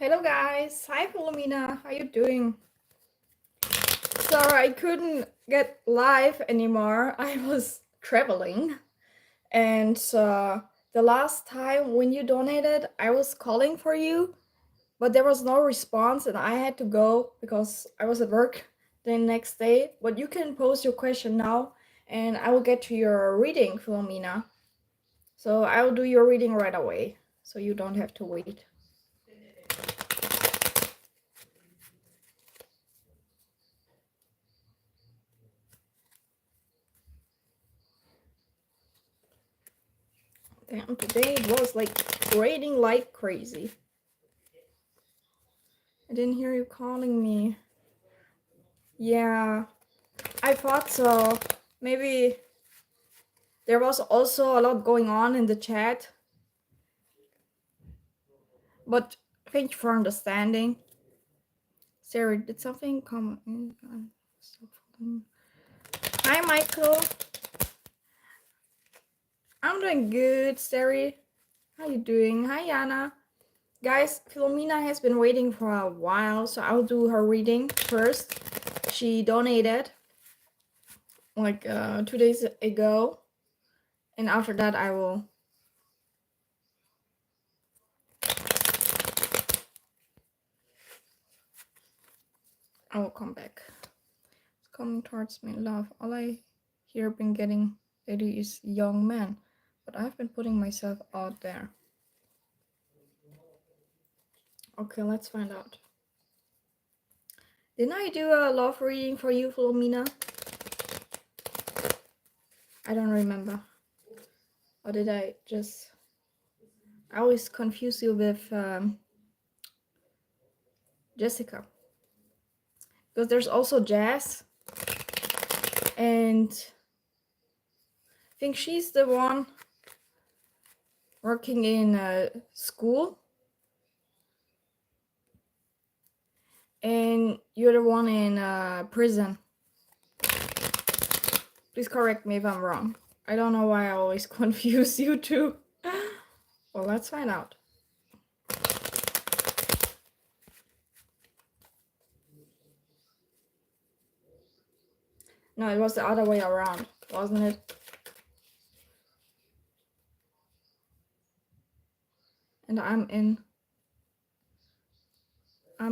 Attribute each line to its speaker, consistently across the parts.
Speaker 1: Hello guys, hi Philomena, how you doing? Sorry, I couldn't get live anymore. I was traveling, and the last time when you donated, I was calling for you, but there was no response, and I had to go because I was at work the next day. But you can post your question now, and I will get to your reading, Philomena. So I will do your reading right away, so you don't have to wait. Damn, today it was like raining like crazy. I didn't hear you calling me. Yeah, I thought so. Maybe there was also a lot going on in the chat. But thank you for understanding. Sarah, did something come in? Hi, Michael. I'm doing good, Sarah. How you doing? Hi, Yana. Guys, Philomena has been waiting for a while, so I'll do her reading first. She donated like 2 days ago, and after that I will come back. It's coming towards me, love. All I hear been getting lately is young men, but I've been putting myself out there. Okay, let's find out. Didn't I do a love reading for you, Philomena? I don't remember. Or did I just... I always confuse you with Jessica. Because there's also Jazz. And I think she's the one working in school. And you're the one in prison. Please correct me if I'm wrong. I don't know why I always confuse you two. Well, let's find out. No, it was the other way around, wasn't it? And I'm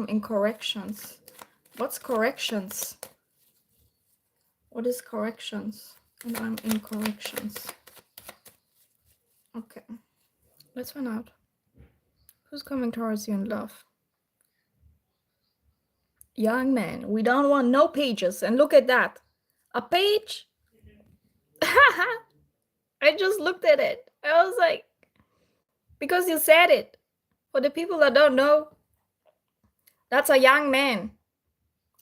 Speaker 1: in corrections. What's corrections? What is corrections? And I'm in corrections. Okay. Let's find out. Who's coming towards you in love? Young man, we don't want no pages. And look at that. A page? I just looked at it. I was like, because you said it. For the people that don't know, that's a young man.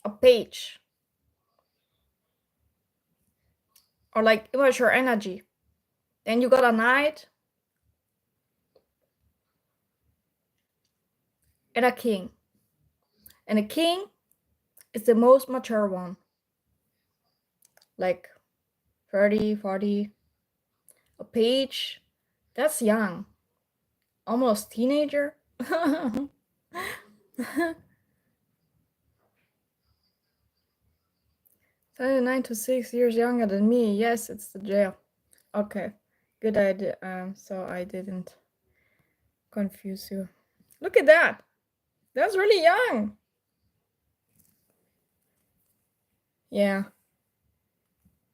Speaker 1: A page. Or like immature energy. Then you got a knight. And a king. And a king is the most mature one. Like 30, 40. A page, that's young. Almost teenager. 9 to 6 years younger than me. Yes, it's the jail. Okay, good idea. So I didn't confuse you. Look at that. That's really young. Yeah.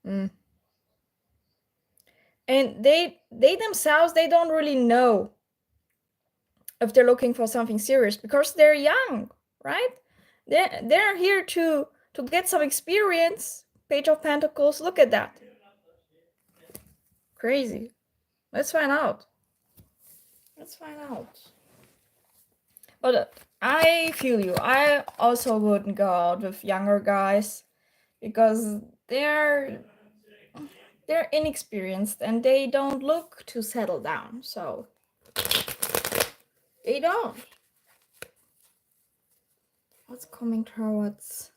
Speaker 1: And they themselves, they don't really know if they're looking for something serious because they're young, right? They're here to get some experience. Page of Pentacles. Look at that. Crazy. Let's find out. Let's find out. But I feel you. I also wouldn't go out with younger guys because they're inexperienced and they don't look to settle down. So they don't. What's coming towards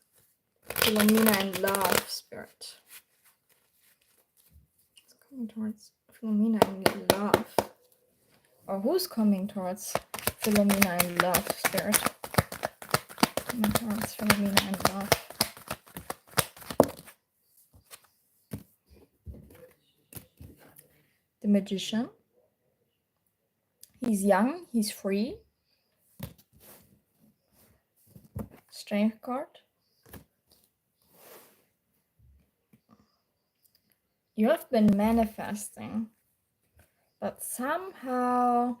Speaker 1: Philomena and love, spirit? What's coming towards Philomena and love? Or who's coming towards Philomena and love, Spirit. My cards, Philomena and love. The Magician. He's young, he's free. Strength card. You have been manifesting, but somehow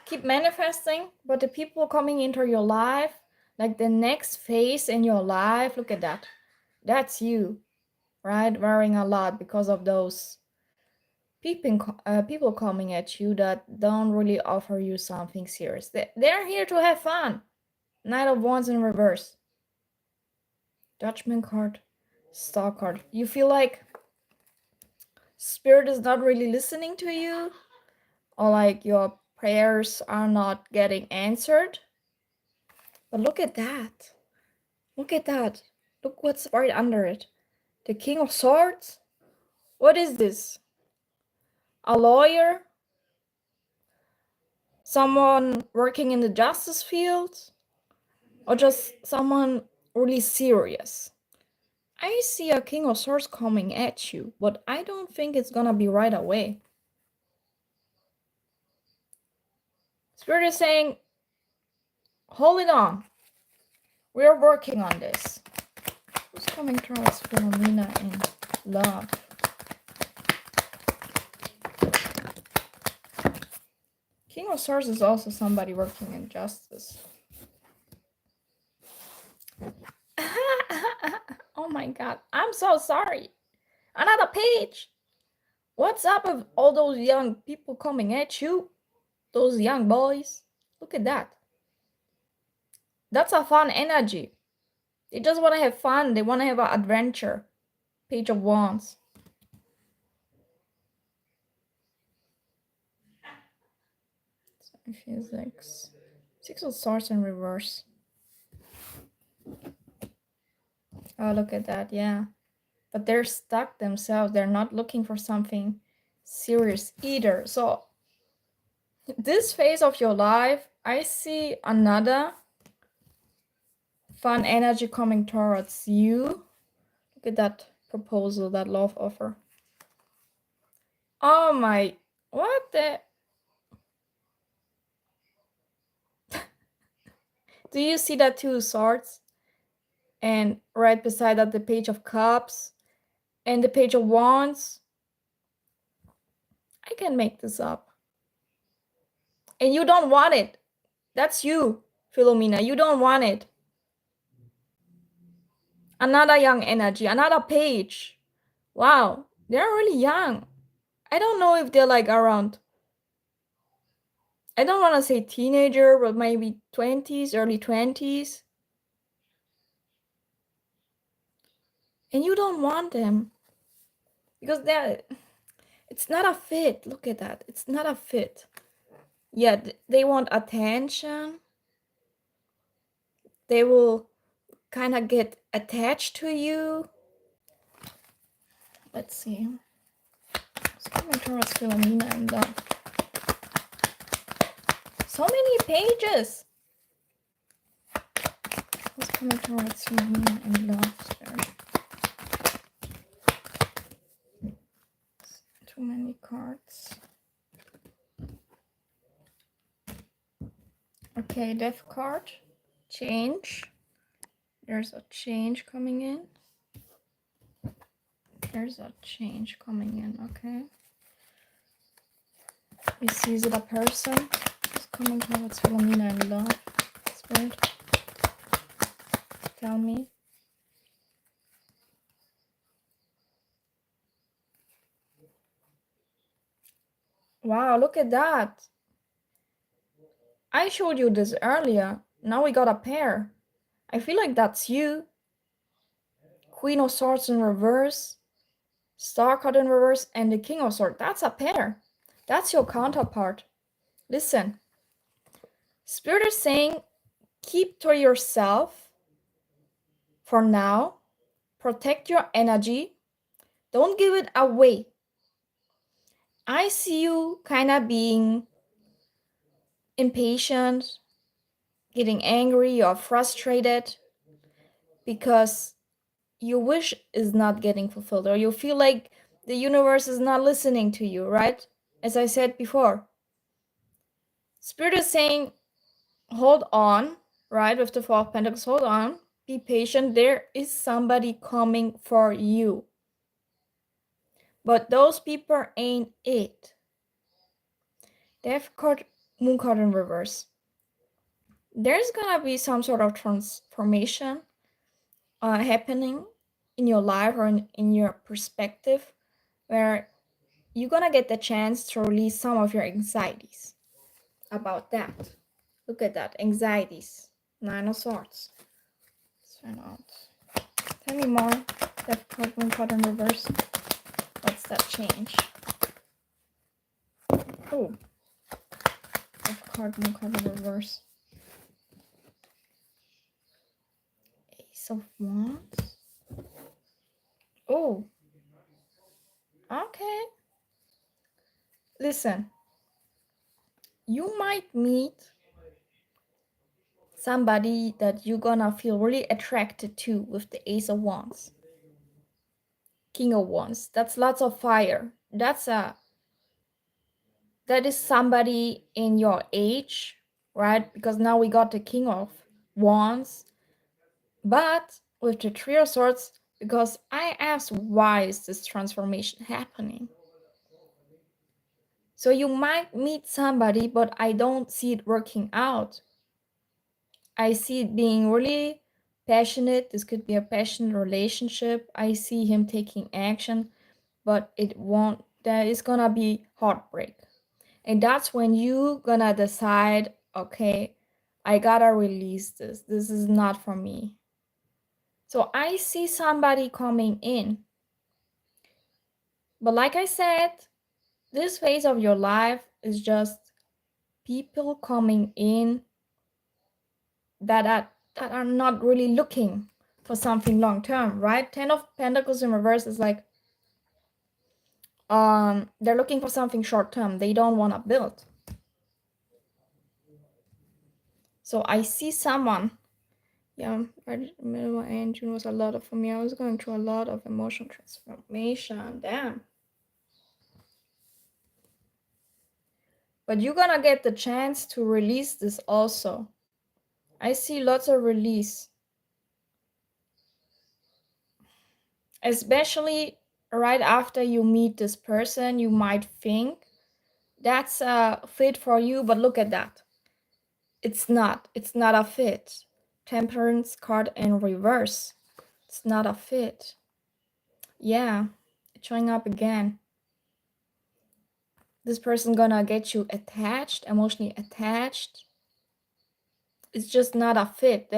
Speaker 1: keep manifesting, but the people coming into your life, like the next phase in your life, look at that. That's you, right? Worrying a lot because of those people coming at you that don't really offer you something serious. They're here to have fun. Knight of Wands in reverse. Judgment card. Star card. You feel like Spirit is not really listening to you, or like your prayers are not getting answered. But look at that. Look at that. Look what's right under it. The King of Swords? What is this? A lawyer? Someone working in the justice field? Or just someone really serious? I see a King of Swords coming at you, but I don't think it's gonna be right away. Spirit is saying, hold it on. We're working on this. Who's coming towards Philomena in love? King of Swords is also somebody working in justice. Oh my god, I'm so sorry. Another page. What's up with all those young people coming at you? Those young boys. Look at that. That's a fun energy. They just want to have fun. They want to have an adventure. Page of Wands. Physics. Six of Swords in reverse. Oh, look at that. Yeah. But they're stuck themselves. They're not looking for something serious either. So this phase of your life, I see another fun energy coming towards you. Look at that proposal, that love offer. Oh my, what the? Do you see that Two of Swords? And right beside that, the Page of Cups and the Page of Wands. I can make this up. And you don't want it. That's you, Philomena. You don't want it. Another young energy, another page. Wow, they're really young. I don't know if they're like around, I don't want to say teenager, but maybe 20s, early 20s. And you don't want them because it's not a fit. Look at that. It's not a fit. Yeah, they want attention. They will kind of get attached to you. Let's see. It's coming towards Philomena and love. So many pages. What's coming towards Philomena and love there? Too many cards. Okay, Death card. Change. There's a change coming in. There's a change coming in, okay. You see, is it a person? It's coming towards Philomena and love. Spirit, tell me. Wow, look at that. I showed you this earlier. Now we got a pair. I feel like that's you. Queen of Swords in reverse, Star card in reverse, and the King of Swords. That's a pair. That's your counterpart. Listen. Spirit is saying, keep to yourself for now. Protect your energy. Don't give it away. I see you kind of being impatient, getting angry or frustrated because your wish is not getting fulfilled, or you feel like the universe is not listening to you, right? As I said before, Spirit is saying, hold on, right? With the Four of Pentacles, hold on, be patient. There is somebody coming for you. But those people ain't it. They have Moon card in reverse. There's gonna be some sort of transformation happening in your life or in your perspective, where you're gonna get the chance to release some of your anxieties about that. Look at that, anxieties. Nine of Swords. Let's find out. Tell me more. Death card, Moon card in reverse. What's that change? Oh, Death card, Moon card in reverse. Ace of Wands. Oh, okay. Listen, you might meet somebody that you're gonna feel really attracted to with the Ace of Wands. King of Wands. That's lots of fire. That is somebody in your age, right? Because now we got the King of Wands. But with the Three of Swords, because I asked why is this transformation happening? So you might meet somebody, but I don't see it working out. I see it being really passionate. This could be a passionate relationship. I see him taking action, but it won't. There is gonna be heartbreak. And that's when you gonna decide, okay, I gotta release this. This is not for me. So I see somebody coming in. But like I said, this phase of your life is just people coming in that are not really looking for something long term, right? Ten of Pentacles in reverse is like they're looking for something short term. They don't want to build. So I see someone, yeah, right middle and June was a lot of for me. I was going through a lot of emotional transformation. Damn. But you're gonna get the chance to release this also. I see lots of release. Especially right after you meet this person, you might think that's a fit for you, but look at that. It's not a fit. Temperance card in reverse. It's not a fit. Yeah, it's showing up again. This person gonna get you attached, emotionally attached. It's just not a fit.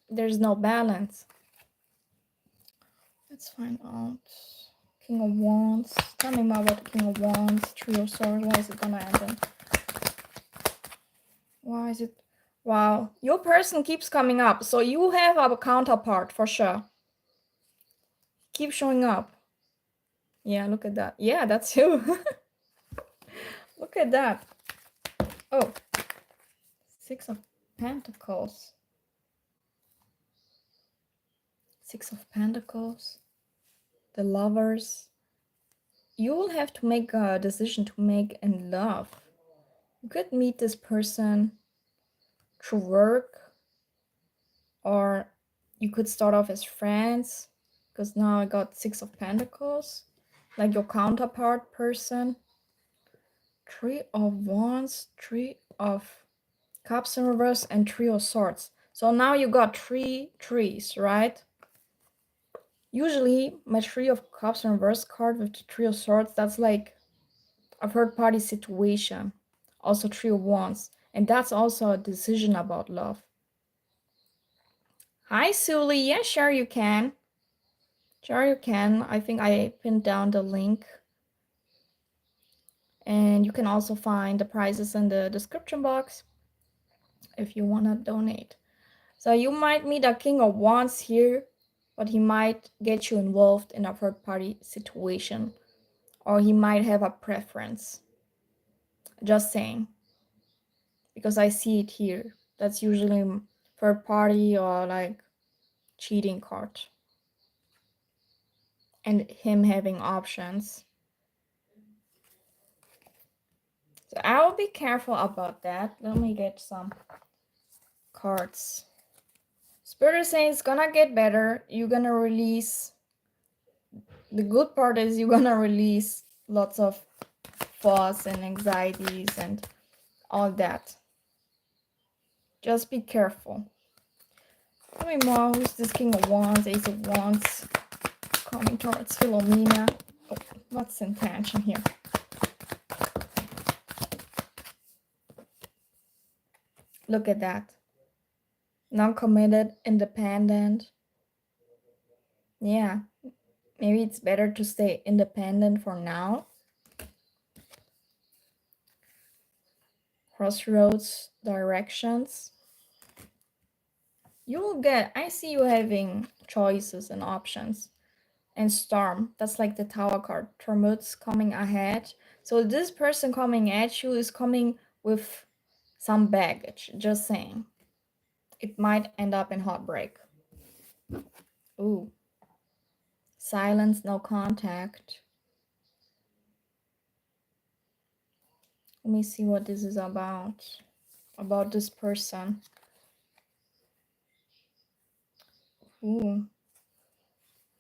Speaker 1: There's no balance. Let's find out. King of Wands. Tell me more about the King of Wands. Three of Swords. Why is it gonna end? Why is it? Wow. Your person keeps coming up. So you have a counterpart for sure. Keep showing up. Yeah, look at that. Yeah, that's you. Look at that. Oh. Six of Pentacles. Six of Pentacles. The Lovers. You will have to make a decision to make in love. You could meet this person through work, or you could start off as friends, because now I got Six of Pentacles, like your counterpart person. Three of Wands, Three of Cups in reverse, and Three of Swords. So now you got three trees, right? Usually my Three of Cups in reverse card with the Three of Swords, that's like a third party situation. Also Three of Wands, and that's also a decision about love. Hi Sully, yeah, sure you can. Sure you can. I think I pinned down the link. And you can also find the prices in the description box if you want to donate. So you might meet a King of Wands here, but he might get you involved in a third party situation or he might have a preference. Just saying, because I see it here. That's usually third party or like cheating card. And him having options. So I will be careful about that. Let me get some cards. Spirit is saying it's gonna get better. You're gonna release. The good part is you're gonna release lots of thoughts and anxieties and all that. Just be careful. Tell me more. Who's this King of Wands, Ace of Wands coming towards Philomena? Oh, what's intention here? Look at that. Non-committed, independent. Yeah, maybe it's better to stay independent for now. Crossroads, directions. You will get, I see you having choices and options. And Storm, that's like the Tower card. Tormod's coming ahead. So this person coming at you is coming with some baggage, just saying. It might end up in heartbreak. Ooh. Silence, no contact. Let me see what this is about this person. Ooh.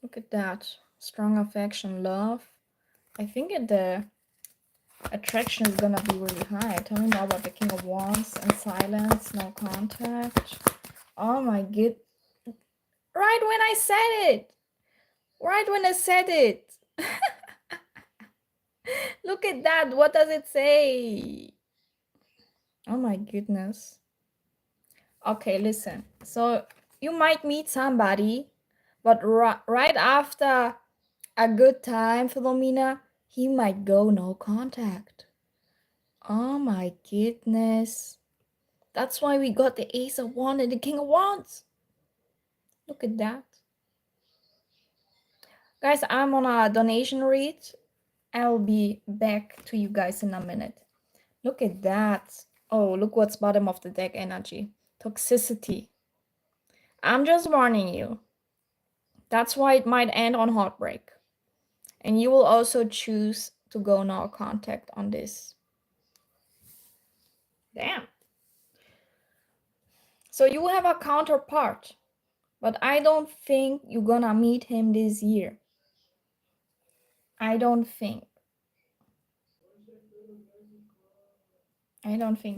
Speaker 1: Look at that. Strong affection, love. I think the attraction is gonna be really high. Tell me more about the King of Wands and silence, no contact. Oh my god. Right when I said it. Right when I said it. Look at that. What does it say? Oh my goodness. Okay, listen. So you might meet somebody, but right after a good time, Philomena, he might go no contact. Oh my goodness. That's why we got the Ace of Wands and the King of Wands. Look at that. Guys, I'm on a donation read. I'll be back to you guys in a minute. Look at that. Oh, look what's bottom of the deck energy. Toxicity. I'm just warning you. That's why it might end on heartbreak. And you will also choose to go no contact on this. Damn. So you have a counterpart. But I don't think you're gonna meet him this year. I don't think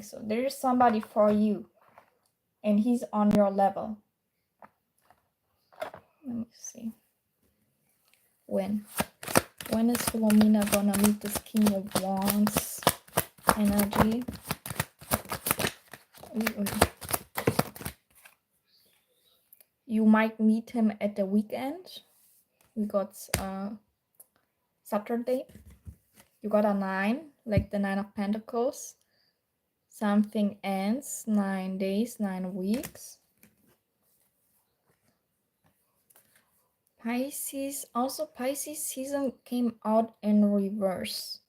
Speaker 1: so. There's somebody for you. And he's on your level. Let me see. When is Philomena gonna meet this King of Wands energy? Ooh. You might meet him at the weekend. We got Saturday. You got a 9, like the 9 of Pentacles. Something ends, 9 days, 9 weeks. Pisces, also Pisces season came out in reverse.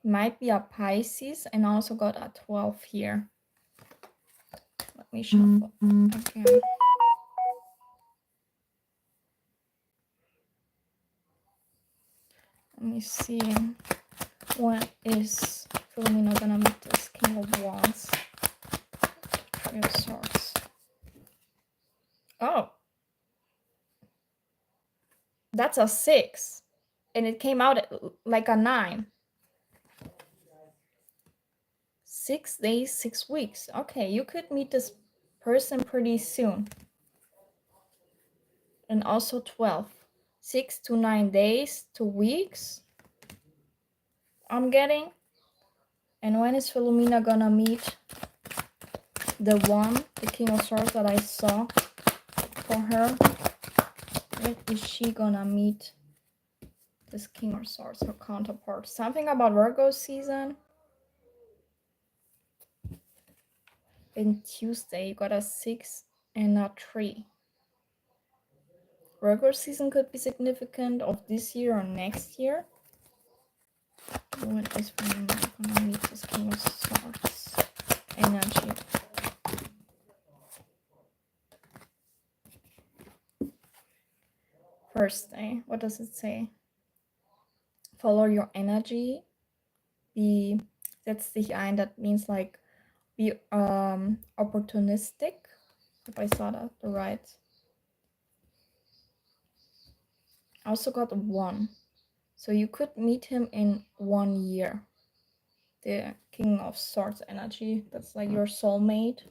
Speaker 1: Might be a Pisces and also got a 12 here. Let me shuffle again. Let me see. When is Philomena gonna meet this King of Wands? Three of Swords. Oh. That's a 6. And it came out like a 9. 6 days, 6 weeks. Okay, you could meet this person pretty soon. And also 12. 6 to 9 days, 2 weeks. I'm getting. And when is Philomena gonna meet the one, the King of Swords that I saw for her? When is she gonna meet this King of Swords, her counterpart? Something about Virgo season. In Tuesday, you got a 6 and a 3. Virgo season could be significant of this year or next year. When is when I'm gonna meet this King of Swords energy? First day. What does it say? Follow your energy. Setz dich ein. That means like be opportunistic. If I saw that right. I also got a 1. So you could meet him in 1 year. The King of Swords energy. That's like your soulmate.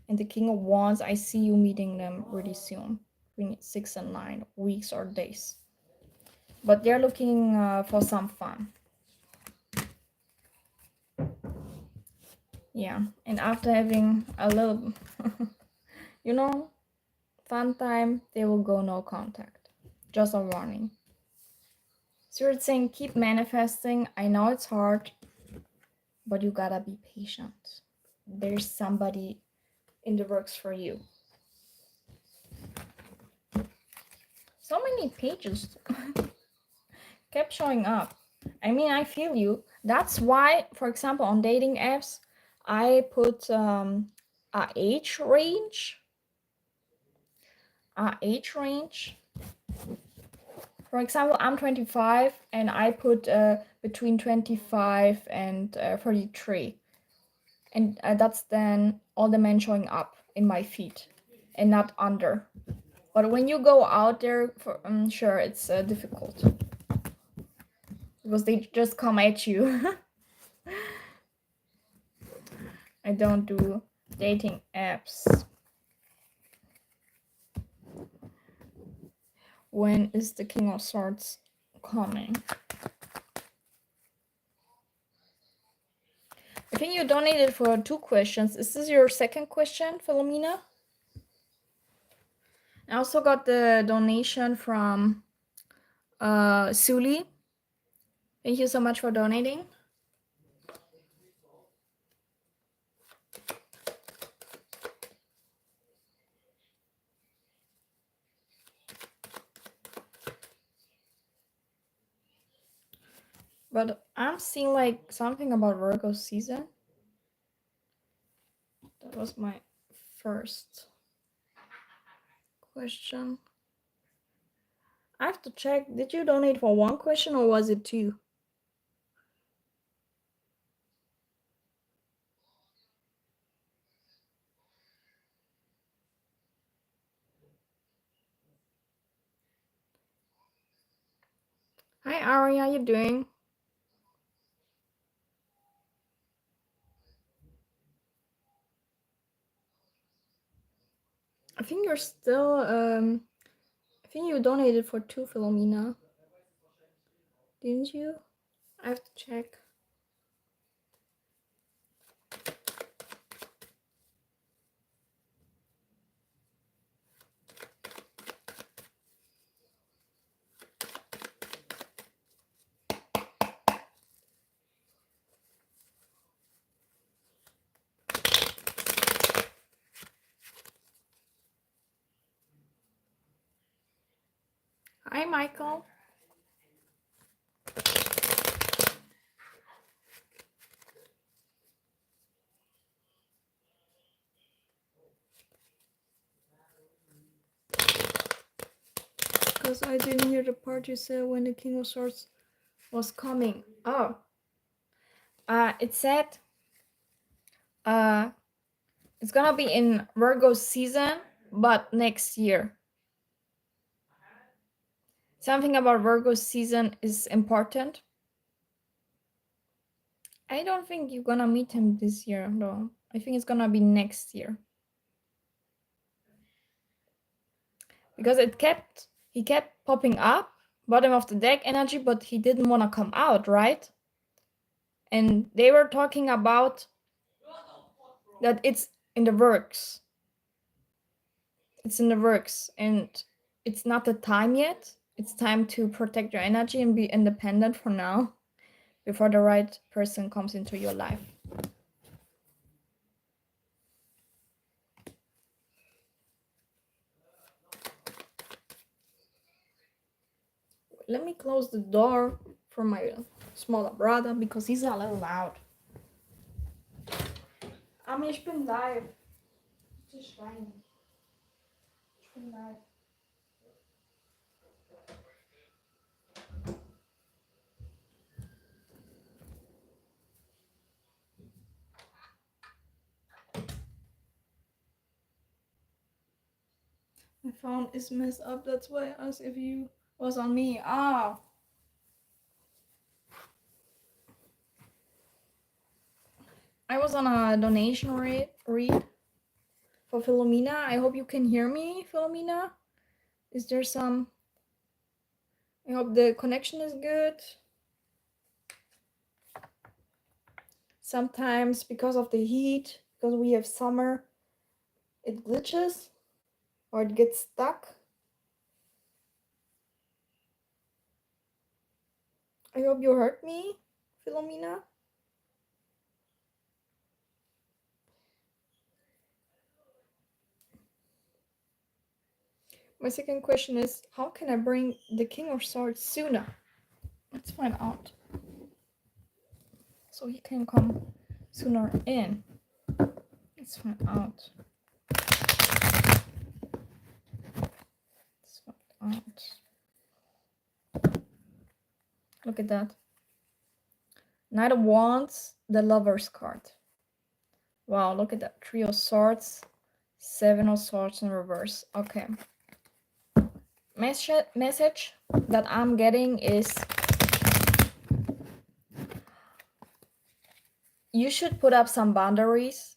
Speaker 1: And the King of Wands, I see you meeting them really soon. Between 6 and 9 weeks or days. But they're looking for some fun. Yeah, and after having a little, fun time, they will go no contact. Just a warning. So you're saying keep manifesting. I know it's hard, but you gotta be patient. There's somebody in the works for you. So many pages kept showing up. I mean, I feel you. That's why, for example, on dating apps, I put a age range. For example, I'm 25 and I put between 25 and 33. And that's then all the men showing up in my feed and not under. But when you go out there, sure, it's difficult. Because they just come at you. I don't do dating apps. When is the King of Swords coming? I think you donated for 2 questions. Is this your second question, Philomena? I also got the donation from Suli. Thank you so much for donating. But I'm seeing like something about Virgo season. That was my first question. I have to check. Did you donate for 1 question or was it 2? Hi Ari, how you doing? I think you're still I think you donated for 2, Philomena. Didn't you? I have to check. Hi Michael. Because I didn't hear the part you said when the King of Swords was coming. Oh. It said it's gonna be in Virgo season, but next year. Something about Virgo season is important. I don't think you're gonna meet him this year, though. I think it's gonna be next year. Because he kept popping up, bottom of the deck energy, but he didn't want to come out, right? And they were talking about that it's in the works. It's in the works, and it's not the time yet. It's time to protect your energy and be independent for now, before the right person comes into your life. Let me close the door from my smaller brother because he's a little loud. Ich bin live. Bitte schreien. Ich bin live. My phone is messed up. That's why I asked if you was on me. I was on a donation read for Philomena. I hope you can hear me, Philomena. Is there some... I hope the connection is good. Sometimes because of the heat, because we have summer, it glitches or it gets stuck. I hope you heard me, Philomena. My second question is, how can I bring the King of Swords sooner? Let's find out. So he can come sooner in. Let's find out. Let's find out. Look at that. Knight of Wands, the Lover's card. Wow, look at that. Three of Swords, Seven of Swords in reverse. Okay. Message that I'm getting is you should put up some boundaries,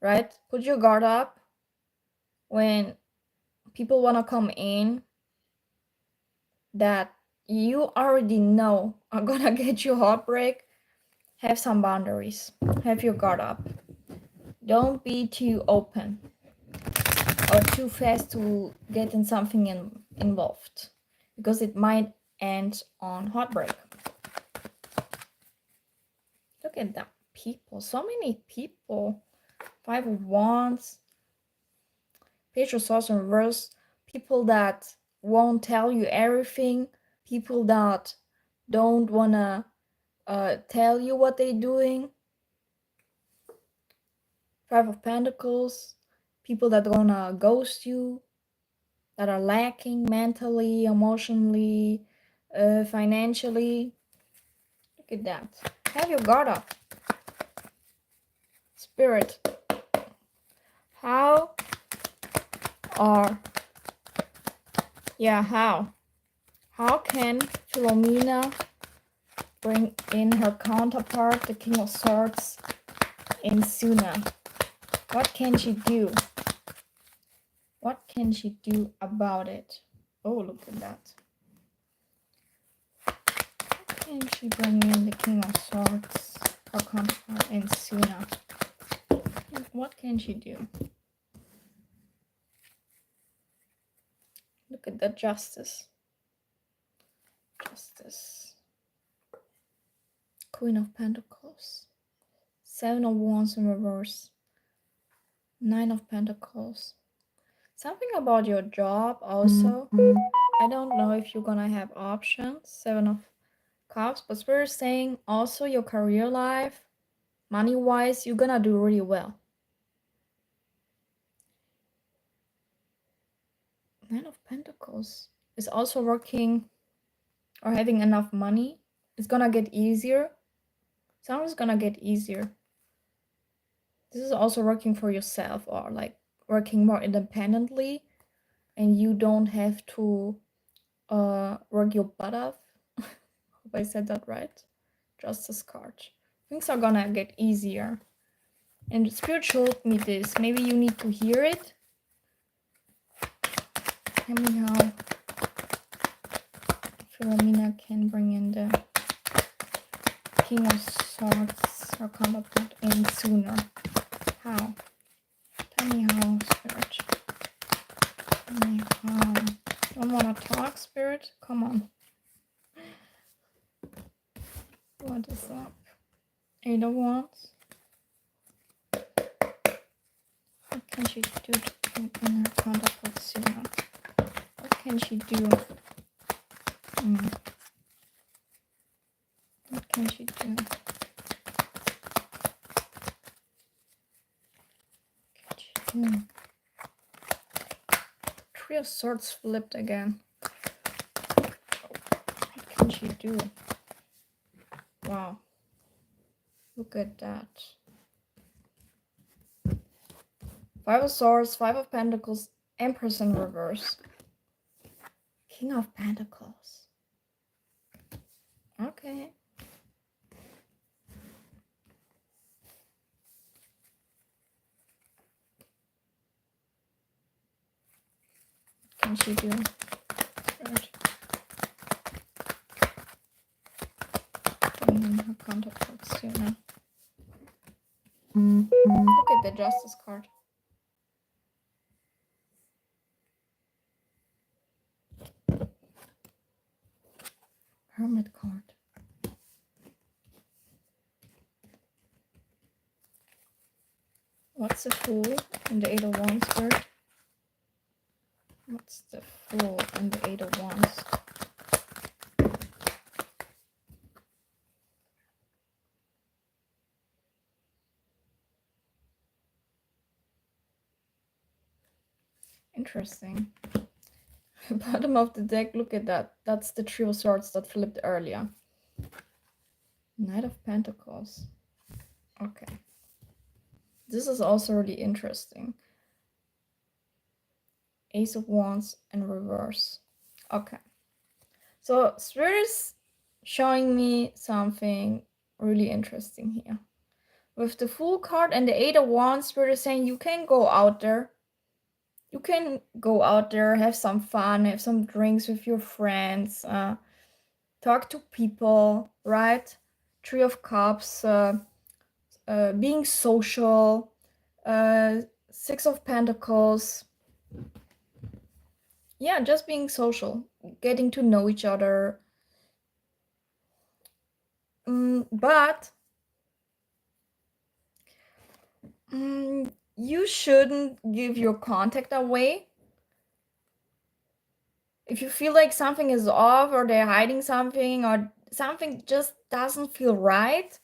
Speaker 1: right? Put your guard up when people want to come in that you already know are gonna get you heartbreak. Have some boundaries. Have your guard up. Don't be too open or too fast to get in something involved, because it might end on heartbreak. Look at that people. So many people. Five of Wands. Page of Swords in reverse. People that won't tell you everything. People that don't wanna tell you what they're doing. Five of Pentacles. People that gonna ghost you, that are lacking mentally, emotionally, financially. Look at that. Have your guard up. Spirit. How can Philomena bring in her counterpart, the King of Swords, in sooner? What can she do? What can she do about it? Oh, look at that. How can she bring in the King of Swords, her counterpart, in sooner? What can she do? Look at the Justice. Justice. Queen of Pentacles. Seven of Wands in reverse. Nine of Pentacles. Something about your job also. I don't know if you're gonna have options. Seven of Cups. But we're saying also your career life, money-wise, you're gonna do really well. Nine of Pentacles is also working or having enough money. It's gonna get easier. Something's gonna get easier. This is also working for yourself, or like working more independently, and you don't have to work your butt off. Hope I said that right. Justice card. Things are gonna get easier. And the Spirit showed me this. Maybe you need to hear it. Tell me how Philomena can bring in the King of Swords, her counterpart, in sooner. How? Tell me how, Spirit. Tell me how. Don't wanna talk, Spirit? Come on. What is up? Eight of Wands. What can she do to bring in her counterpart sooner? What can she do? can she do? Three of Swords flipped again. What can she do? Wow. Look at that. Five of Swords, Five of Pentacles, Empress in reverse. King of Pentacles. Okay. What can she do? Right. Her counterparts here now. Look at the Justice card. Hermit card. What's the Fool and the Eight of Wands card? What's the Fool and the Eight of Wands? Interesting. Bottom of the deck, look at that. That's the Three of Swords that flipped earlier. Knight of Pentacles. Okay. This is also really interesting. Ace of Wands in reverse. Okay. So Spirit is showing me something really interesting here. With the Fool card and the Eight of Wands, Spirit is saying you can go out there. You can go out there, have some fun, have some drinks with your friends, talk to people, right? Three of Cups, being social, Six of Pentacles. Yeah, just being social, getting to know each other. But you shouldn't give your contact away. If you feel like something is off or they're hiding something or something just doesn't feel right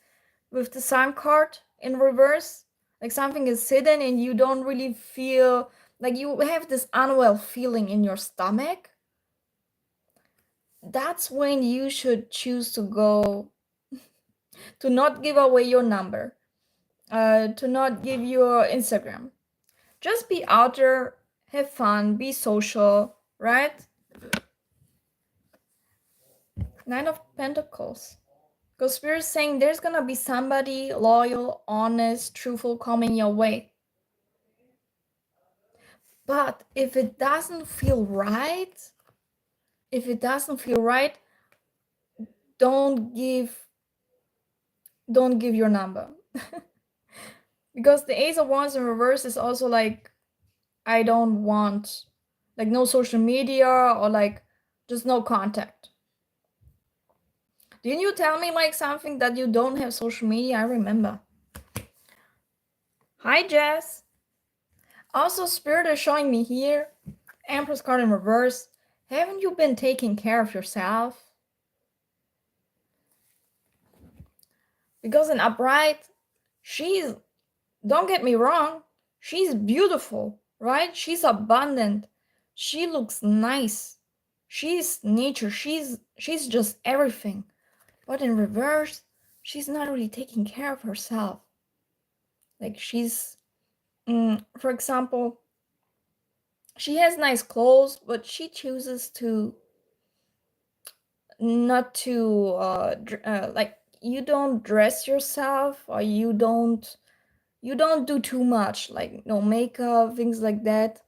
Speaker 1: with the Sun card in reverse, like something is hidden and you don't really feel like you have this unwell feeling in your stomach, that's when you should choose to go, to not give away your number, to not give your Instagram. Just be out there, have fun, be social, right? Nine of Pentacles. Because Spirit is saying there's gonna be somebody loyal, honest, truthful coming your way. But if it doesn't feel right, don't give your number. Because the Ace of Wands in reverse is also like, I don't want, like, no social media or like just no contact. Didn't you tell me like something that you don't have social media? I remember. Hi, Jess. Also, Spirit is showing me here, Empress card in reverse. Haven't you been taking care of yourself? Because in upright, don't get me wrong, she's beautiful, right? She's abundant. She looks nice. She's nature. She's just everything. But in reverse, she's not really taking care of herself. Like she's, for example, she has nice clothes, but she chooses to not to like, you don't dress yourself, or you don't do too much, like no makeup, things like that.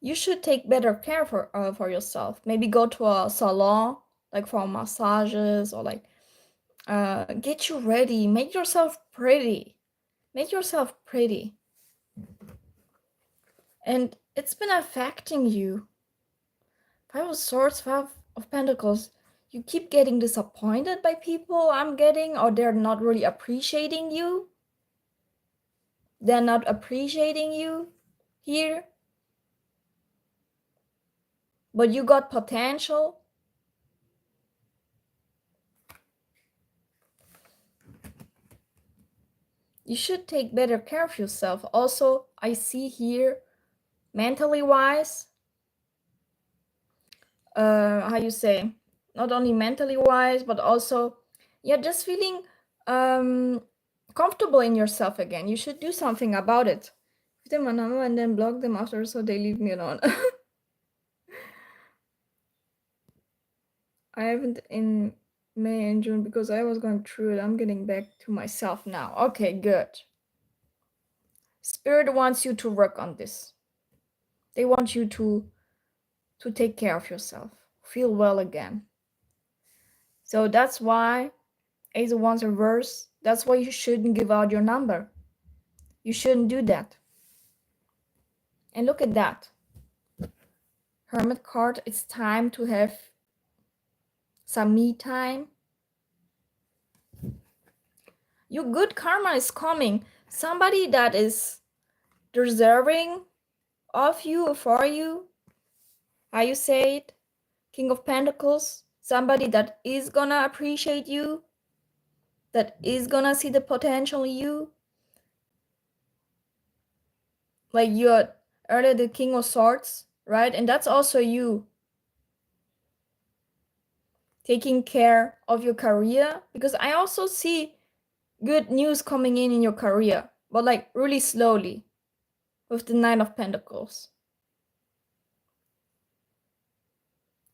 Speaker 1: You should take better care for yourself. Maybe go to a salon, like for massages, or like get you ready, make yourself pretty. And it's been affecting you. Five of Swords, Five of Pentacles. You keep getting disappointed by people, I'm getting, or they're not really appreciating you. They're not appreciating you here. But you got potential. you should take better care of yourself. Also, I see here, mentally wise, how you say, not only mentally wise, but also, yeah, just feeling comfortable in yourself again. You should do something about it. Give them a number and then block them after so they leave me alone. I haven't in May and June because I was going through it. I'm getting back to myself now. Okay, good. Spirit wants you to work on this. They want you to take care of yourself, feel well again. So that's why Ace of Wands reverse. That's why you shouldn't give out your number. You shouldn't do that. And look at that. Hermit card. It's time to have some me time. Your good karma is coming. Somebody that is deserving of you or for you. How you say it? King of Pentacles. Somebody that is gonna appreciate you. That is gonna see the potential in you. Like you're earlier the King of Swords, right? And that's also you taking care of your career, because I also see good news coming in your career, but like really slowly with the Nine of Pentacles.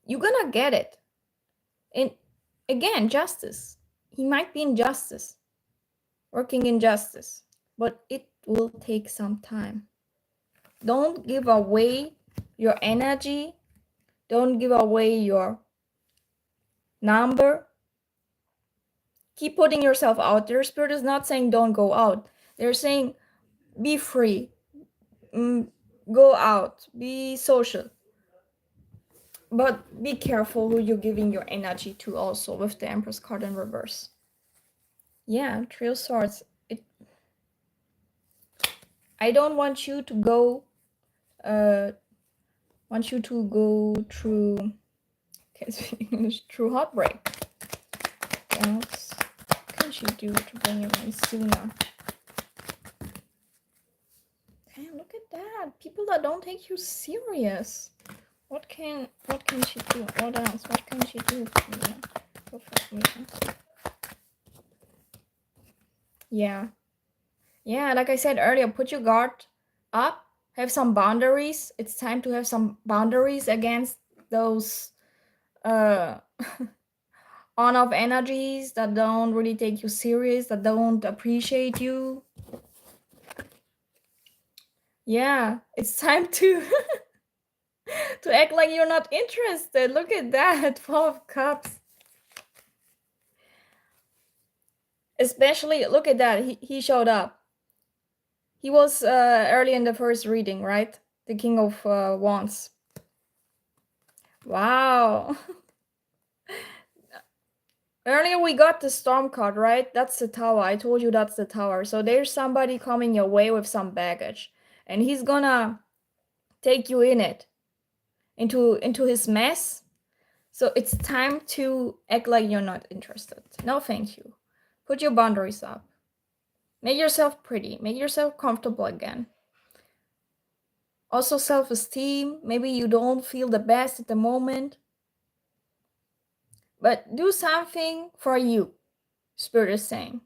Speaker 1: You're gonna get it. And again, justice. He might be in justice, working in justice, but it will take some time. Don't give away your energy. Don't give away your number. Keep putting yourself out there. Spirit is not saying don't go out. They're saying be free. Go out. Be social. But be careful who you're giving your energy to also with the Empress card in reverse. Yeah, Three of Swords. I don't want you to go through, can't speak English, through heartbreak. What else can she do to bring you in sooner? Damn, look at that. People that don't take you serious. What can she do? What else? What can she do for me? Yeah. Yeah, like I said earlier, put your guard up, have some boundaries. It's time to have some boundaries against those on-off energies that don't really take you serious, that don't appreciate you. Yeah, it's time to to act like you're not interested. Look at that, 12 cups. Especially, look at that, he showed up. He was early in the first reading, right? The King of Wands. Wow. Earlier we got the Storm card, right? That's the Tower. I told you that's the Tower. So there's somebody coming your way with some baggage. And he's gonna take you in it. Into his mess. So it's time to act like you're not interested. No, thank you. Put your boundaries up. Make yourself pretty. Make yourself comfortable again. Also self-esteem. Maybe you don't feel the best at the moment. But do something for you, Spirit is saying.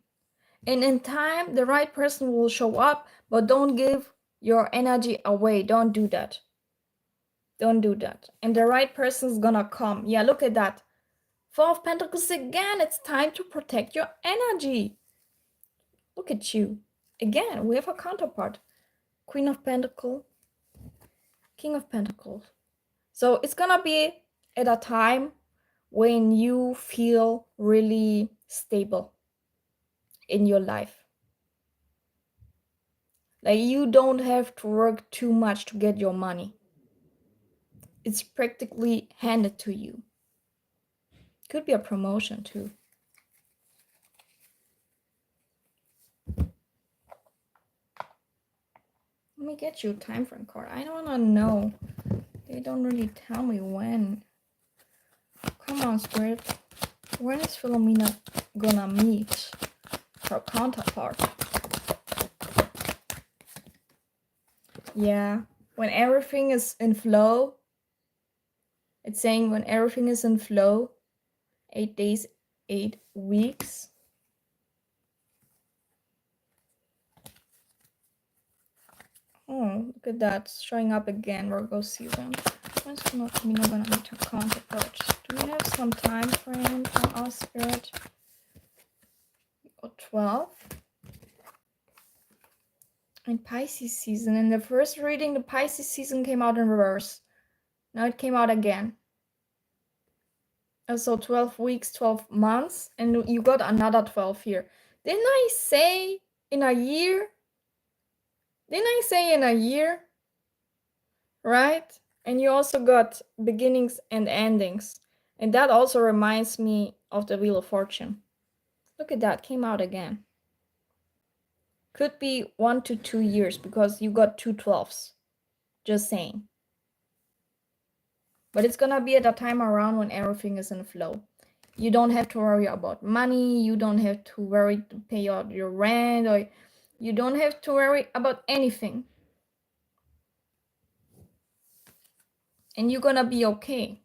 Speaker 1: And in time, the right person will show up, but don't give your energy away. Don't do that. Don't do that. And the right person's gonna come. Yeah, look at that. Four of Pentacles again. It's time to protect your energy. Look at you. Again, we have a counterpart. Queen of Pentacles. King of Pentacles. So it's gonna be at a time when you feel really stable in your life. Like you don't have to work too much to get your money. It's practically handed to you. Could be a promotion too. Let me get you a time frame card. I don't wanna know. They don't really tell me when. Come on, Spirit. When is Philomena gonna meet her counterpart? Yeah, when everything is in flow, it's saying when everything is in flow, 8 days, 8 weeks. Oh, look at that, it's showing up again, Virgo season. When's not gonna need to contact us? Do we have some time frame for our spirit? Or 12? And Pisces season. In the first reading, the Pisces season came out in reverse. Now it came out again. So 12 weeks, 12 months, and you got another 12 here. Didn't I say in a year? Didn't I say in a year? Right? And you also got beginnings and endings. And that also reminds me of the Wheel of Fortune. Look at that, came out again. Could be 1 to 2 years because you got 2 12s. Just saying. But it's gonna be at a time around when everything is in flow. You don't have to worry about money. You don't have to worry to pay out your rent, or you don't have to worry about anything. And you're gonna be okay.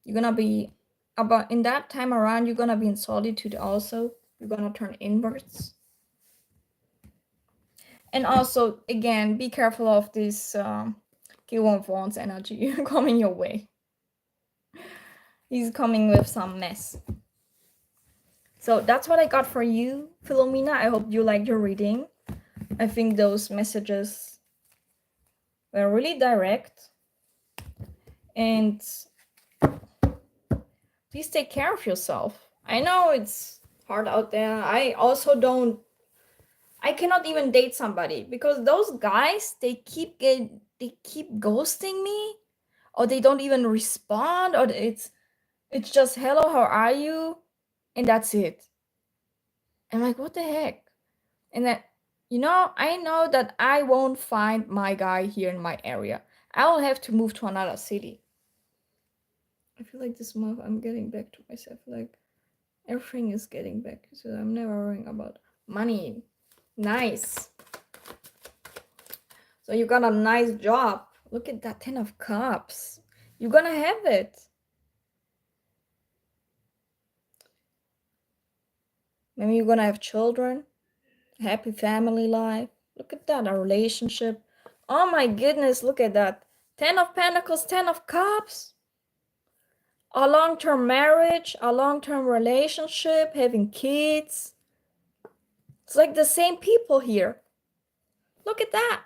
Speaker 1: You're gonna be about in that time around. You're gonna be in solitude. Also, you're gonna turn inwards. And also, again, be careful of this King of Wands energy coming your way. He's coming with some mess. So that's what I got for you, Philomena. I hope you liked your reading. I think those messages were really direct. And please take care of yourself. I know it's hard out there. I cannot even date somebody because those guys, they keep ghosting me, or they don't even respond, or it's just hello, how are you? And that's it. I'm like, what the heck? And then, I know that I won't find my guy here in my area. I'll have to move to another city. I feel like this month I'm getting back to myself. Like, everything is getting back. So I'm never worrying about money. Nice. So you got a nice job. Look at that 10 of Cups. You're gonna have it. Maybe you're gonna have children. Happy family life. Look at that, a relationship. Oh my goodness, look at that. 10 of Pentacles, 10 of Cups. A long-term marriage, a long-term relationship, having kids. It's like the same people here. Look at that.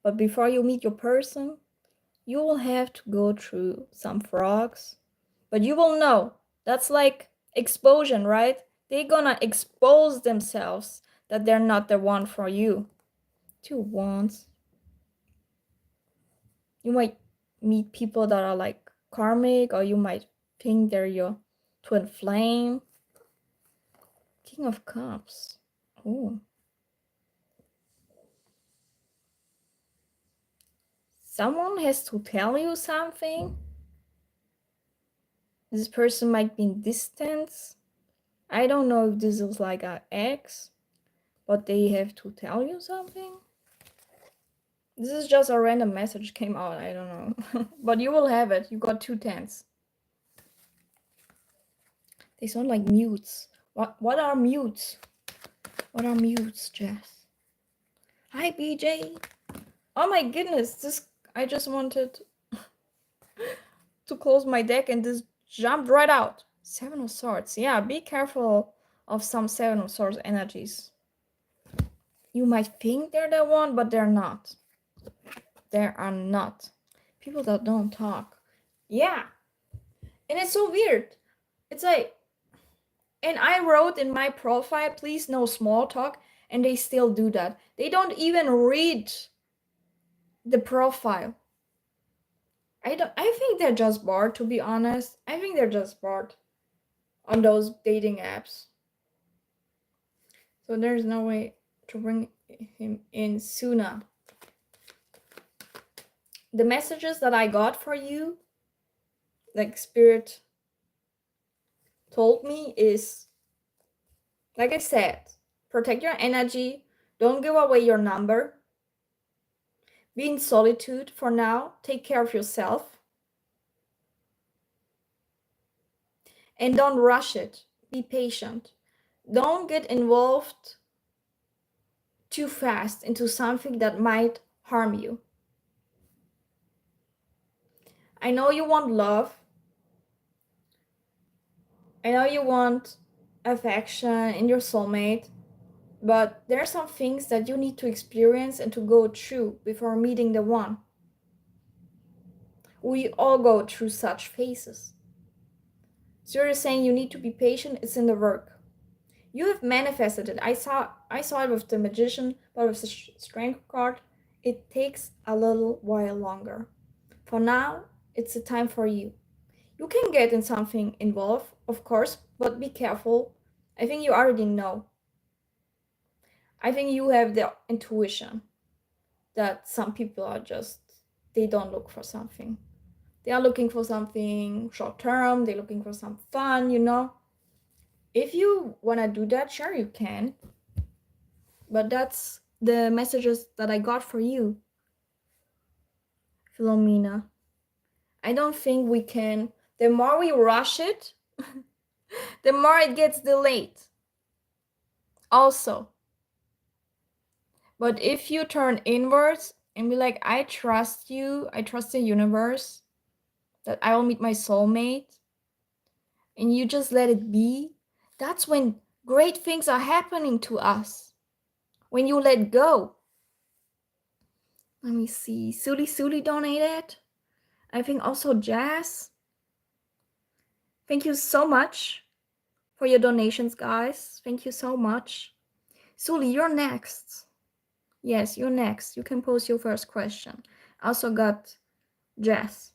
Speaker 1: But before you meet your person, you will have to go through some frogs. But you will know. That's like exposure, right? They're gonna expose themselves that they're not the one for you. 2 wands. You might meet people that are like karmic, or you might think they're your twin flame. King of Cups. Oh. Someone has to tell you something. This person might be in distance. I don't know if this is like an ex, but they have to tell you something. This is just a random message came out. I don't know. But you will have it. You got 2 tens. They sound like mutes. What are mutes? What are mutes, Jess? Hi, BJ. Oh my goodness. I just wanted to close my deck and this jumped right out. 7 of Swords. Yeah, be careful of some 7 of Swords energies. You might think they're the one, but they're not. They are not. People that don't talk. Yeah. And it's so weird. It's like, and I wrote in my profile, please no small talk, and they still do that. They don't even read the profile. I think they're just bored, to be honest. I think they're just bored on those dating apps. So there's no way to bring him in sooner. The messages that I got for you, like Spirit told me, is, like I said, Protect your energy. Don't give away your number. Be in solitude for now. Take care of yourself. And don't rush it. Be patient. Don't get involved too fast into something that might harm you. I know you want love. I know you want affection in your soulmate, but there are some things that you need to experience and to go through before meeting the one. We all go through such phases. So you're saying you need to be patient, it's in the work. You have manifested it. I saw it with the magician, but with the strength card, it takes a little while longer. For now, it's a time for you. You can get in something involved, of course, but be careful. I think you already know. I think you have the intuition that some people are just, they don't look for something. They are looking for something short term, they're looking for some fun, you know. If you want to do that, sure you can. But that's the messages that I got for you, Philomena. I don't think we can. The more we rush it, the more it gets delayed. Also. But if you turn inwards and be like, I trust you, I trust the universe, that I will meet my soulmate, and you just let it be, that's when great things are happening to us. When you let go. Let me see. Suli donated. I think also Jazz. Thank you so much for your donations, guys. Thank you so much. Suli, you're next. Yes, you're next. You can pose your first question. I also got Jazz.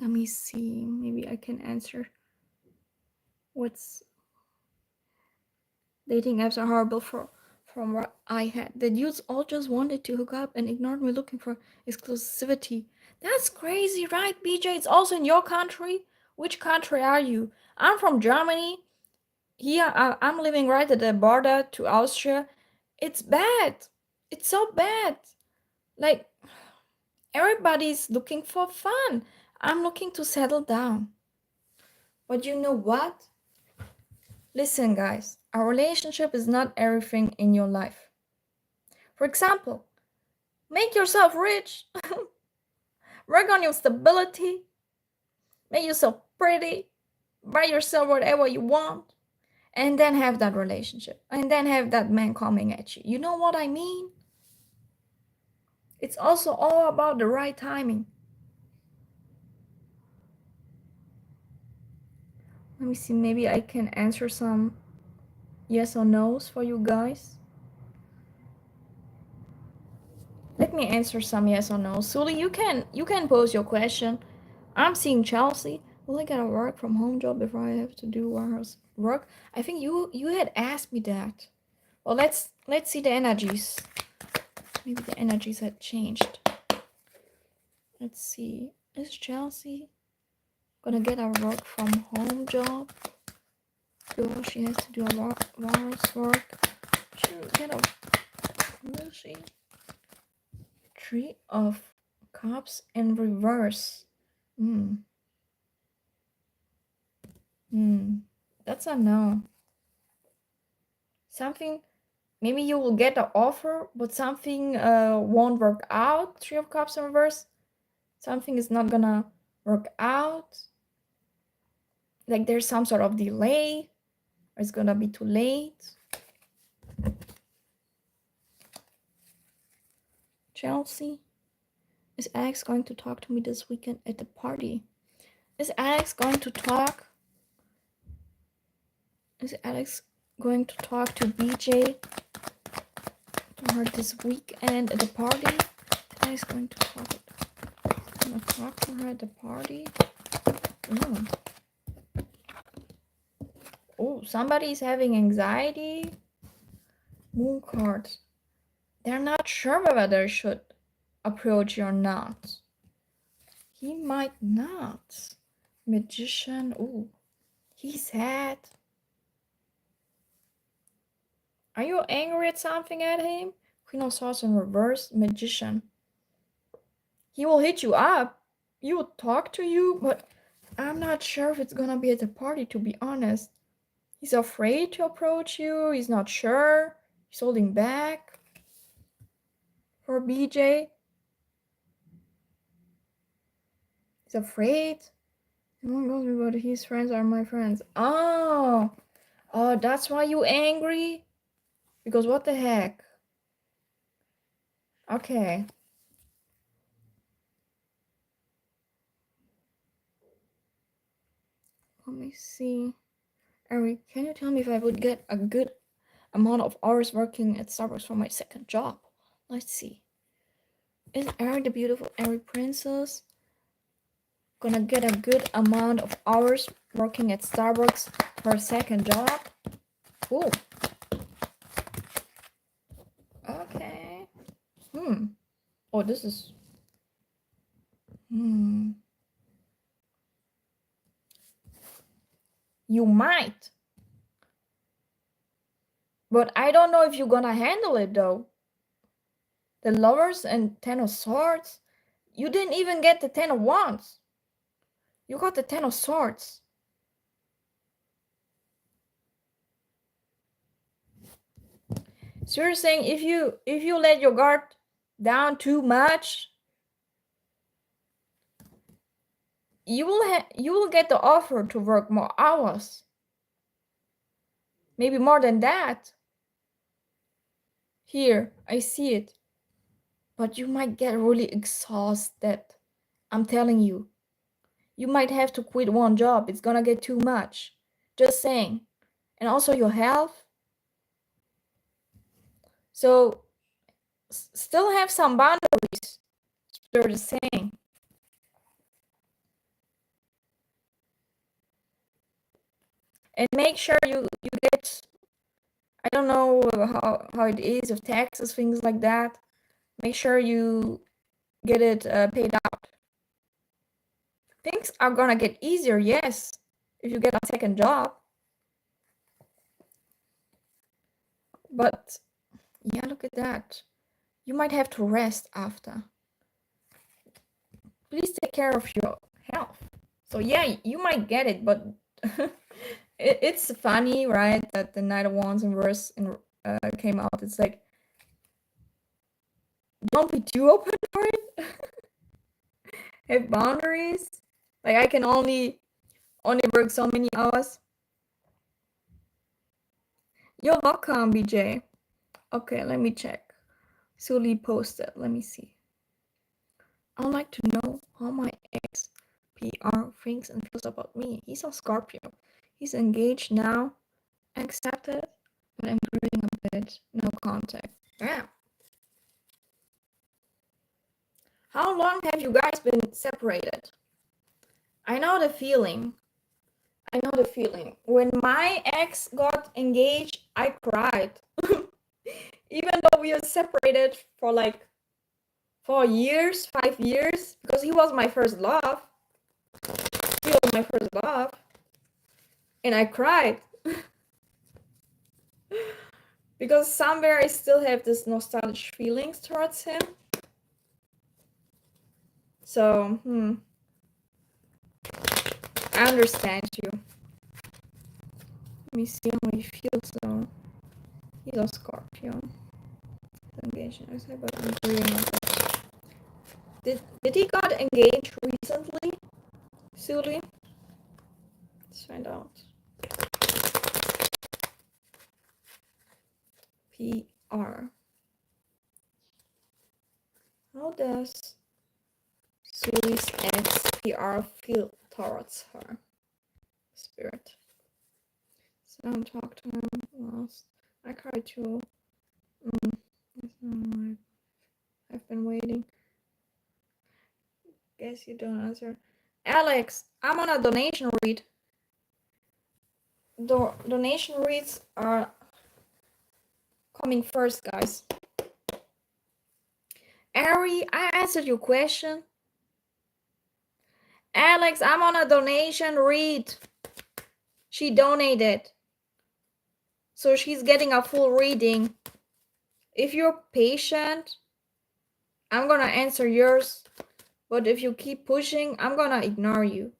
Speaker 1: Let me see. Maybe I can answer. What's dating apps are horrible from what I had. The dudes all just wanted to hook up and ignored me looking for exclusivity. That's crazy, right, BJ? It's also in your country. Which country are you? I'm from Germany. Here, I'm living right at the border to Austria. It's bad. It's so bad. Like, everybody's looking for fun. I'm looking to settle down. But you know what? Listen, guys, a relationship is not everything in your life. For example, make yourself rich, work on your stability, make yourself pretty, buy yourself whatever you want, and then have that relationship, and then have that man coming at you. You know what I mean? It's also all about the right timing. Let me see, maybe I can answer some yes or no's for you guys. Let me answer some yes or no. Suli, you can pose your question. I'm seeing Chelsea. Will I get a work from home job before I have to do warehouse work? I think you had asked me that. Well, let's see the energies. Maybe the energies had changed. Let's see. Is Chelsea gonna get a work from home job? Or she has to do a warehouse work. She'll get a. Will she? Three of Cups in reverse. That's a no. Something, maybe you will get an offer, but something won't work out. Three of Cups in reverse. Something is not gonna work out. Like there's some sort of delay, or it's gonna be too late. Chelsea, is Alex going to talk to me this weekend at the party? Is Alex going to talk? Is Alex going to talk to BJ to her this weekend at the party? Alex going to talk to her at the party? Oh, somebody's having anxiety. Moon card. They're not sure whether they should approach you or not. He might not. Magician. Oh, he's sad. Are you angry at something at him? Queen of Swords in reverse, Magician. He will hit you up. He will talk to you, but I'm not sure if it's gonna be at the party, to be honest. He's afraid to approach you. He's not sure. He's holding back. For BJ. He's afraid. Oh my God, but his friends are my friends. Oh, that's why you angry? Because what the heck? Okay. Let me see. Eric, can you tell me if I would get a good amount of hours working at Starbucks for my second job? Let's see. Is Eric the beautiful Eric princess gonna get a good amount of hours working at Starbucks for a second job? Cool. Okay. Oh, this is... You might. But I don't know if you're gonna handle it though. The lovers and 10 of swords. You didn't even get the 10 of wands. You got the 10 of swords. So you're saying if you let your guard down too much, you will get the offer to work more hours. Maybe more than that. Here, I see it. But you might get really exhausted. I'm telling you. You might have to quit one job. It's gonna get too much. Just saying. And also your health. So still have some boundaries. They're the same. And make sure you get, I don't know how it is with taxes, things like that. Make sure you get it paid out. Things are gonna get easier, yes, if you get a second job. But yeah, look at that. You might have to rest after. Please take care of your health. So yeah, you might get it, but it's funny, right? That the Knight of Wands in verse came out. It's like, don't be too open for it. Have boundaries. Like I can only work so many hours. You're welcome, BJ. Okay, let me check. Sully posted. Let me see. I'd like to know how my ex PR thinks and feels about me. He's a Scorpio. He's engaged now. Accepted, but I'm grieving a bit. No contact. Yeah. How long have you guys been separated? I know the feeling. When my ex got engaged, I cried. Even though we were separated for like 4 years, 5 years, because he was my first love. And I cried. Because somewhere I still have this nostalgic feelings towards him. So, I understand you. Let me see how he feels though. He's a Scorpio. Engaged. I said, but I'm grieving a bit. Did he got engaged recently? Sully? Let's find out. PR. How does Sully's ex PR feel towards her? Spirit. So don't talk to him. Lost. I cried too. I've been waiting. Guess you don't answer. Alex, I'm on a donation read. Donation reads are coming first, guys. Ari, I answered your question. Alex, I'm on a donation read. She donated. So she's getting a full reading. If you're patient, I'm gonna answer yours. But if you keep pushing, I'm gonna ignore you.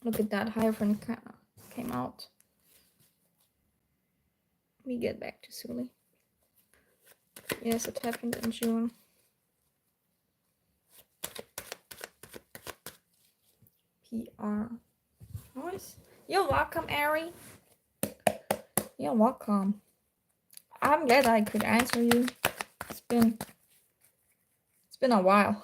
Speaker 1: Look at that, Hierophant came out. Let me get back to Sully. Yes, it happened in June. PR. Nice. You're welcome, Ari. You're welcome. I'm glad I could answer you. It's been a while.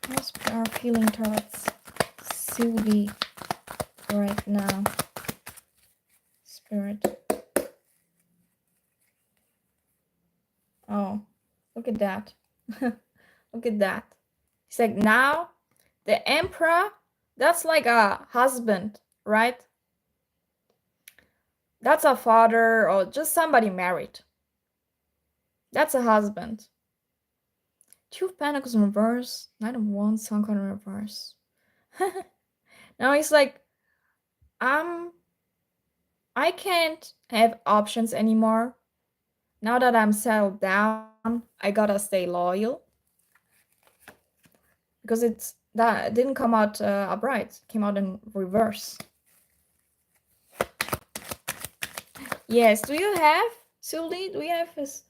Speaker 1: How's PR feeling towards Sylvie right now? Spirit. Oh, look at that. Look at that. He's like, now the emperor, that's like a husband, right? That's a father or just somebody married. That's a husband. Two of Pentacles in reverse. Knight of Wands, Sun card in reverse. Now he's like, I can't have options anymore. Now that I'm settled down, I gotta stay loyal. Because that didn't come out upright. It came out in reverse. Yes, do you have Sully? Do you have his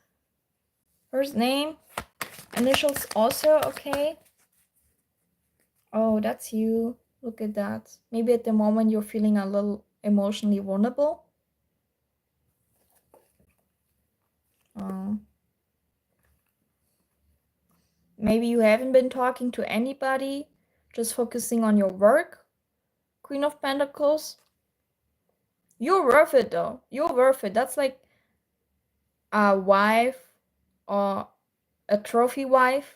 Speaker 1: first name? Initials also okay? Oh, that's you. Look at that. Maybe at the moment you're feeling a little emotionally vulnerable. Oh. Maybe you haven't been talking to anybody, just focusing on your work. Queen of Pentacles. You're worth it though. You're worth it. That's like a wife or a trophy wife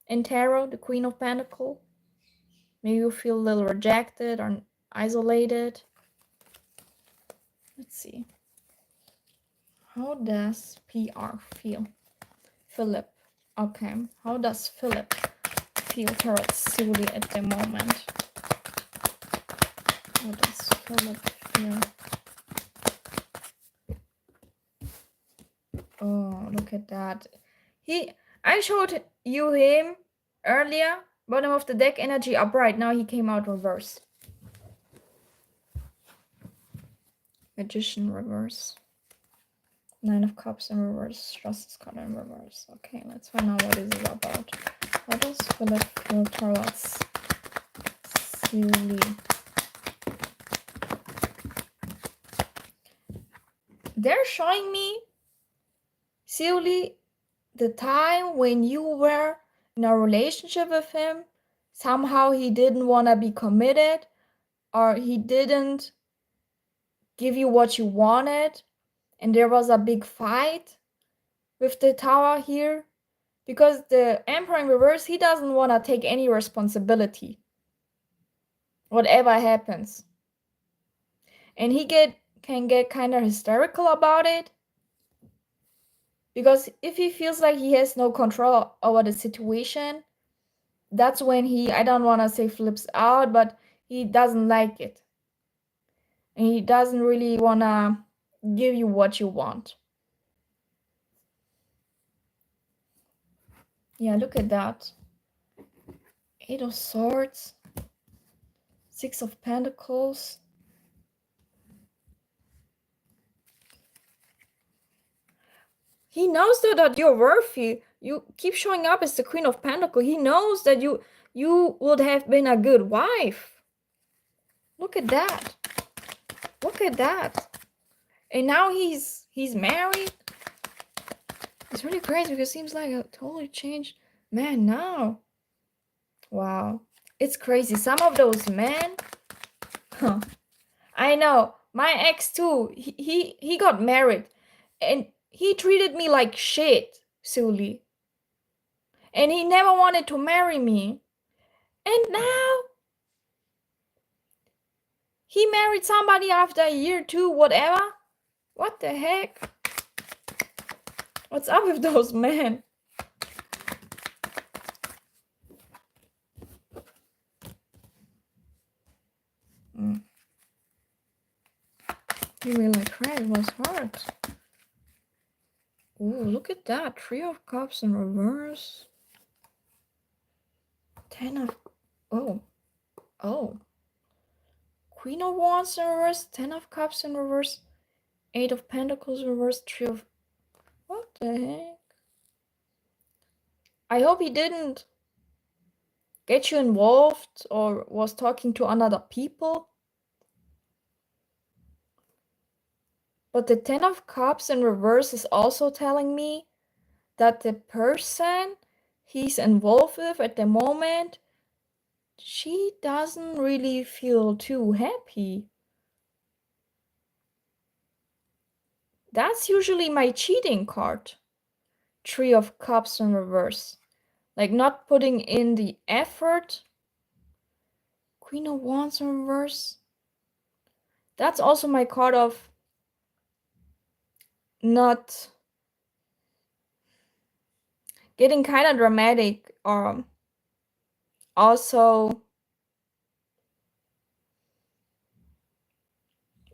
Speaker 1: in tarot, the Queen of Pentacles. Maybe you feel a little rejected or isolated. Let's see. How does PR feel? Philip. Okay. How does Philip feel towards Sully at the moment? How does Philip feel? Oh, look at that. I showed you him earlier. Bottom of the deck, energy upright. Now he came out reverse. Magician reverse. Nine of Cups in reverse. Justice card in reverse. Okay, let's find out what this is about. How does Philip feel towards Sully? They're showing me, Sully, the time when you were in a relationship with him, somehow he didn't want to be committed, or he didn't give you what you wanted, and there was a big fight with the tower here, because the Emperor in reverse, he doesn't want to take any responsibility, whatever happens, and he can get kind of hysterical about it, because if he feels like he has no control over the situation, that's when I don't want to say flips out, but he doesn't like it. And he doesn't really want to give you what you want. Yeah, look at that. Eight of Swords. Six of Pentacles. He knows that you're worthy. You keep showing up as the Queen of Pentacles. He knows that you would have been a good wife. Look at that. Look at that. And now he's married. It's really crazy because it seems like a totally changed man now. Wow. It's crazy. Some of those men, huh, I know. My ex too. He got married and he treated me like shit, Sully. And he never wanted to marry me. And now he married somebody after a year, two, whatever. What the heck? What's up with those men? He really cried. It was hard. Ooh, look at that. 3 of Cups in reverse. 10 of... Oh. Queen of Wands in reverse. 10 of Cups in reverse. 8 of Pentacles in reverse. 3 of... What the heck? I hope he didn't get you involved or was talking to another people. But the 10 of Cups in reverse is also telling me that the person he's involved with at the moment, she doesn't really feel too happy. That's usually my cheating card. 3 of Cups in reverse. Like not putting in the effort. Queen of Wands in reverse. That's also my card of not getting kind of dramatic. Also,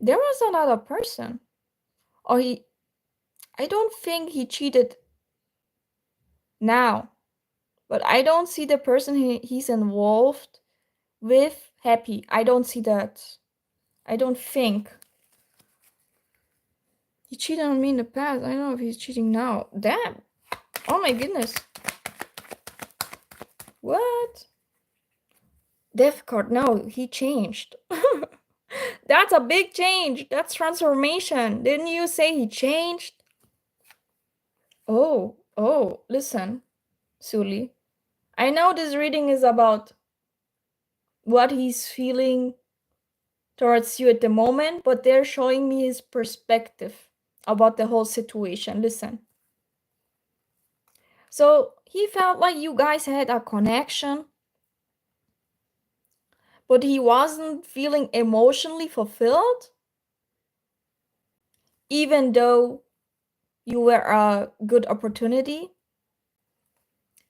Speaker 1: there was another person. Or I don't think he cheated now. But I don't see the person he's involved with happy. I don't see that. I don't think. He cheated on me in the past. I don't know if he's cheating now. Damn. Oh my goodness. What? Death card. No, he changed. That's a big change. That's transformation. Didn't you say he changed? Oh, listen, Suli. I know this reading is about what he's feeling towards you at the moment, but they're showing me his perspective about the whole situation. Listen. So he felt like you guys had a connection, but he wasn't feeling emotionally fulfilled, even though you were a good opportunity.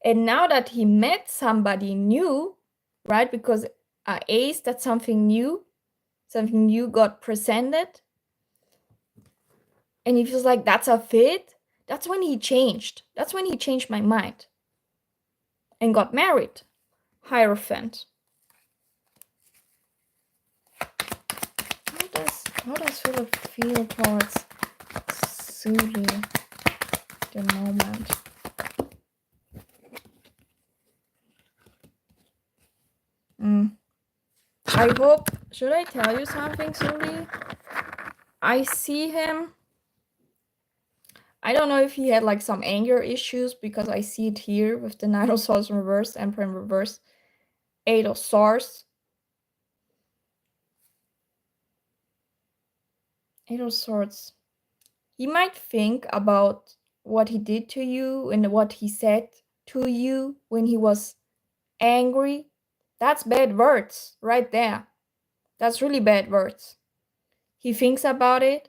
Speaker 1: And now that he met somebody new, right? Because ace, that's something new got presented. And he feels like that's a fit. That's when he changed. That's when he changed my mind. And got married. Hierophant. How does Philip feel towards Suli the moment? I hope, should I tell you something, Suli? I see him. I don't know if he had like some anger issues because I see it here with the Knight of Swords in reverse, Emperor in reverse, 8 of Swords. 8 of Swords. He might think about what he did to you and what he said to you when he was angry. That's bad words right there. That's really bad words. He thinks about it.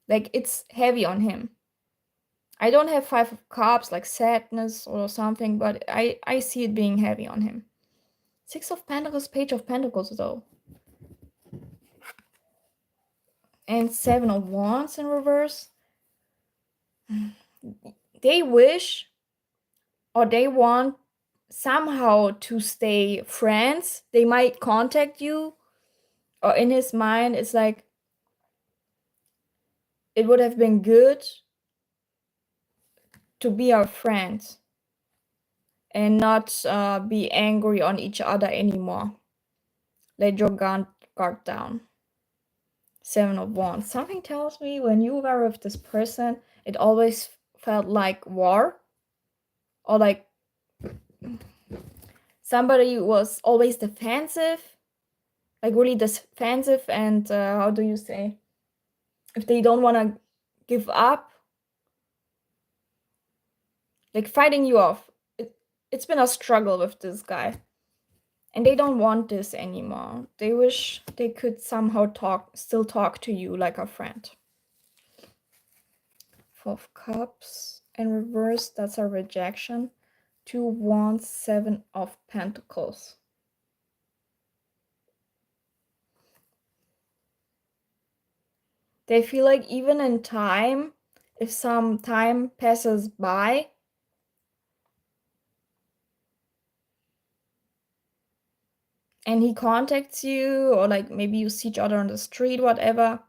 Speaker 1: Like it's heavy on him. I don't have 5 of Cups, like sadness or something, but I see it being heavy on him. 6 of Pentacles, Page of Pentacles though. And 7 of Wands in reverse. They wish or they want somehow to stay friends. They might contact you, or in his mind it's like it would have been good to be our friends and not be angry on each other anymore. Let your guard down. 7 of Wands. Something tells me when you were with this person, it always felt like war, or like somebody was always defensive, like really defensive, and how do you say, if they don't want to give up, like fighting you off. It's been a struggle with this guy. And they don't want this anymore. They wish they could somehow still talk to you like a friend. Four of Cups in reverse, that's a rejection. 2 Wands, 7 of Pentacles. They feel like even in time, if some time passes by, and he contacts you, or like maybe you see each other on the street, whatever,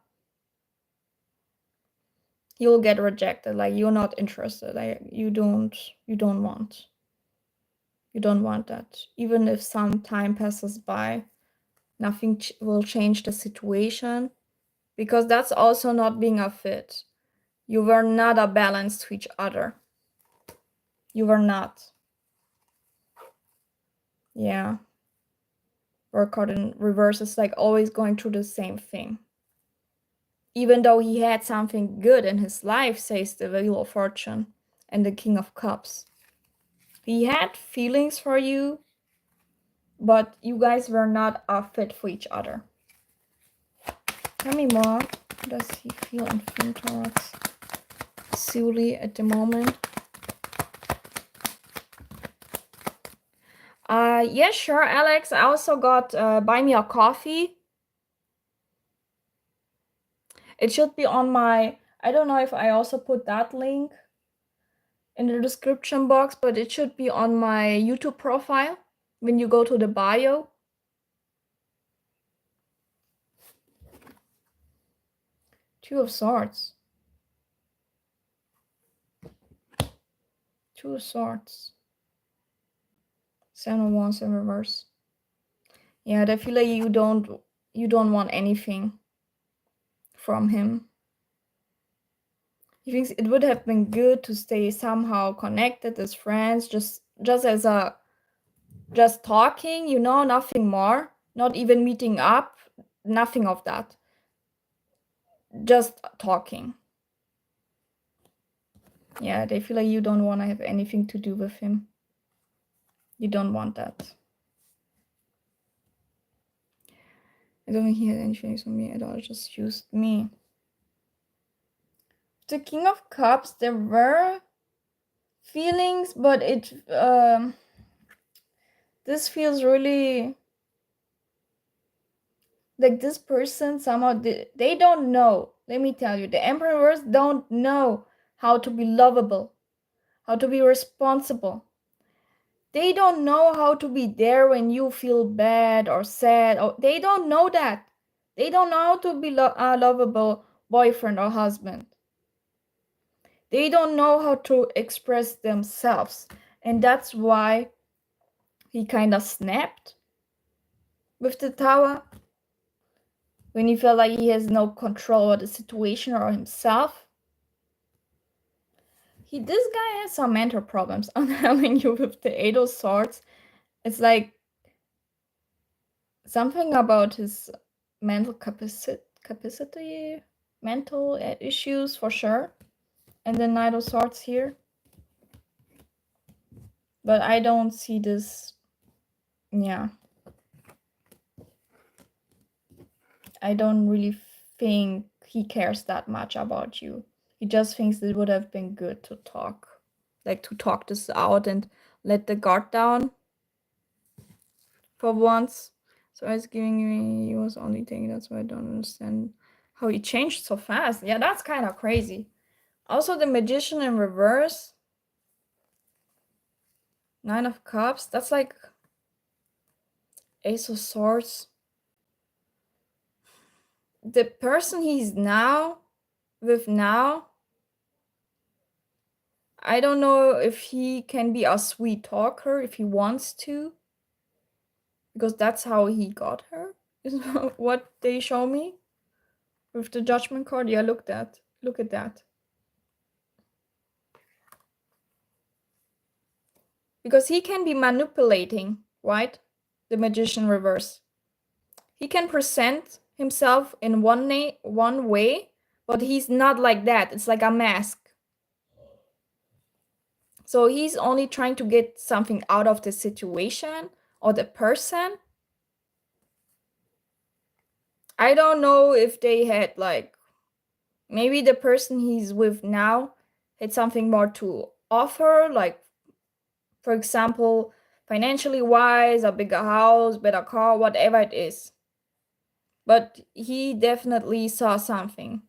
Speaker 1: you'll get rejected. Like you're not interested. Like you don't want that. Even if some time passes by, nothing will change the situation, because that's also not being a fit. You were not a balance to each other. You were not. Yeah. Work card in reverse is like always going through the same thing. Even though he had something good in his life, says the Wheel of Fortune and the King of Cups. He had feelings for you, but you guys were not a fit for each other. Tell me more. How does he feel and think towards Sully at the moment? Yeah, sure, Alex. I also got Buy Me a Coffee. It should be on my, I don't know if I also put that link in the description box, but it should be on my YouTube profile when you go to the bio. Two of Swords. Two of Swords. Seven of Wands in reverse. Yeah, I feel like you don't want anything from him. He thinks it would have been good to stay somehow connected as friends, just as a just talking, nothing more, not even meeting up, nothing of that. Just talking. Yeah, they feel like you don't want to have anything to do with him. You don't want that. I don't think he had any feelings for me at all, just used me. The King of Cups, there were feelings, but this feels really like this person somehow they don't know. Let me tell you, the emperors don't know how to be lovable, how to be responsible. They don't know how to be there when you feel bad or sad. Or they don't know that. They don't know how to be a lovable boyfriend or husband. They don't know how to express themselves. And that's why he kind of snapped with the tower. When he felt like he has no control of the situation or himself. This guy has some mental problems. I'm telling you, with the Eight of Swords. It's like something about his mental capacity, mental issues for sure. And the Knight of Swords here. But I don't see this, yeah. I don't really think he cares that much about you. He just thinks it would have been good to talk. Like to talk this out and let the guard down. For once. So I was giving me, he was only taking, that's why I don't understand how he changed so fast. Yeah, that's kind of crazy. Also, the Magician in reverse. Nine of Cups. That's like Ace of Swords. The person he's with now, I don't know if he can be a sweet talker if he wants to. Because that's how he got her, is what they show me. With the Judgment card. Yeah, look at that. Because he can be manipulating, right? The Magician reverse. He can present himself in one way, but he's not like that. It's like a mask. So he's only trying to get something out of the situation, or the person. I don't know if they had like, maybe the person he's with now had something more to offer, like, for example, financially wise, a bigger house, better car, whatever it is. But he definitely saw something.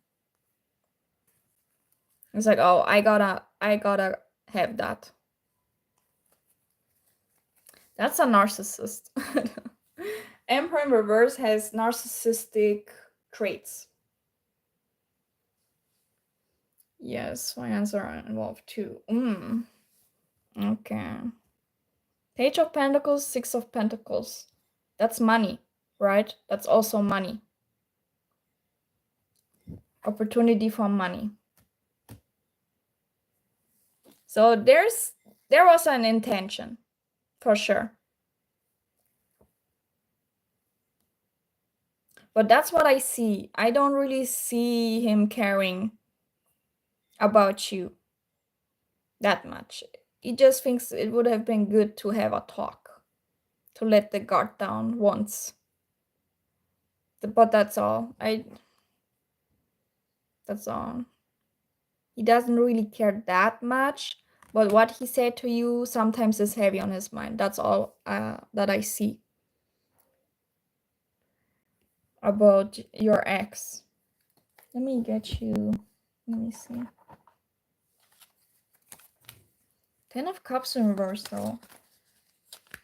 Speaker 1: It's like, oh, I gotta have that. That's a narcissist. Emperor in reverse has narcissistic traits. Yes, my answer are involved too. Okay. Page of Pentacles, Six of Pentacles. That's money, right? That's also money. Opportunity for money. So there was an intention, for sure. But that's what I see. I don't really see him caring about you that much. He just thinks it would have been good to have a talk, to let the guard down once. But that's all. That's all. He doesn't really care that much, but what he said to you sometimes is heavy on his mind. That's all that I see about your ex. Let me get you. Let me see. 10 of Cups in reverse, though.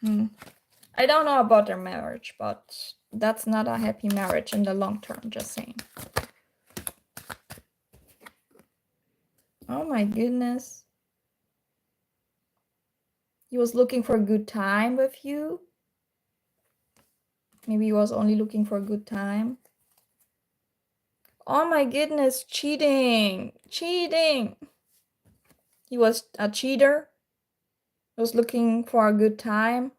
Speaker 1: I don't know about their marriage, but that's not a happy marriage in the long term, just saying. Oh my goodness. He was looking for a good time with you. Maybe he was only looking for a good time. Oh my goodness, cheating. Cheating. He was a cheater. He was looking for a good time.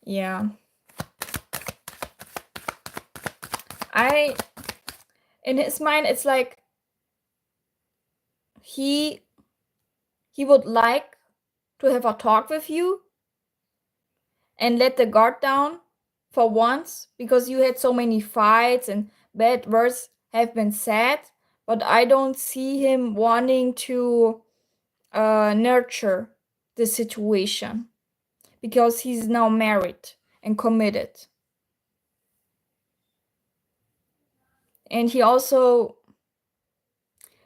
Speaker 1: Yeah. In his mind, it's like he would like to have a talk with you and let the guard down for once, because you had so many fights and bad words have been said, but I don't see him wanting to nurture the situation because he's now married and committed. And he also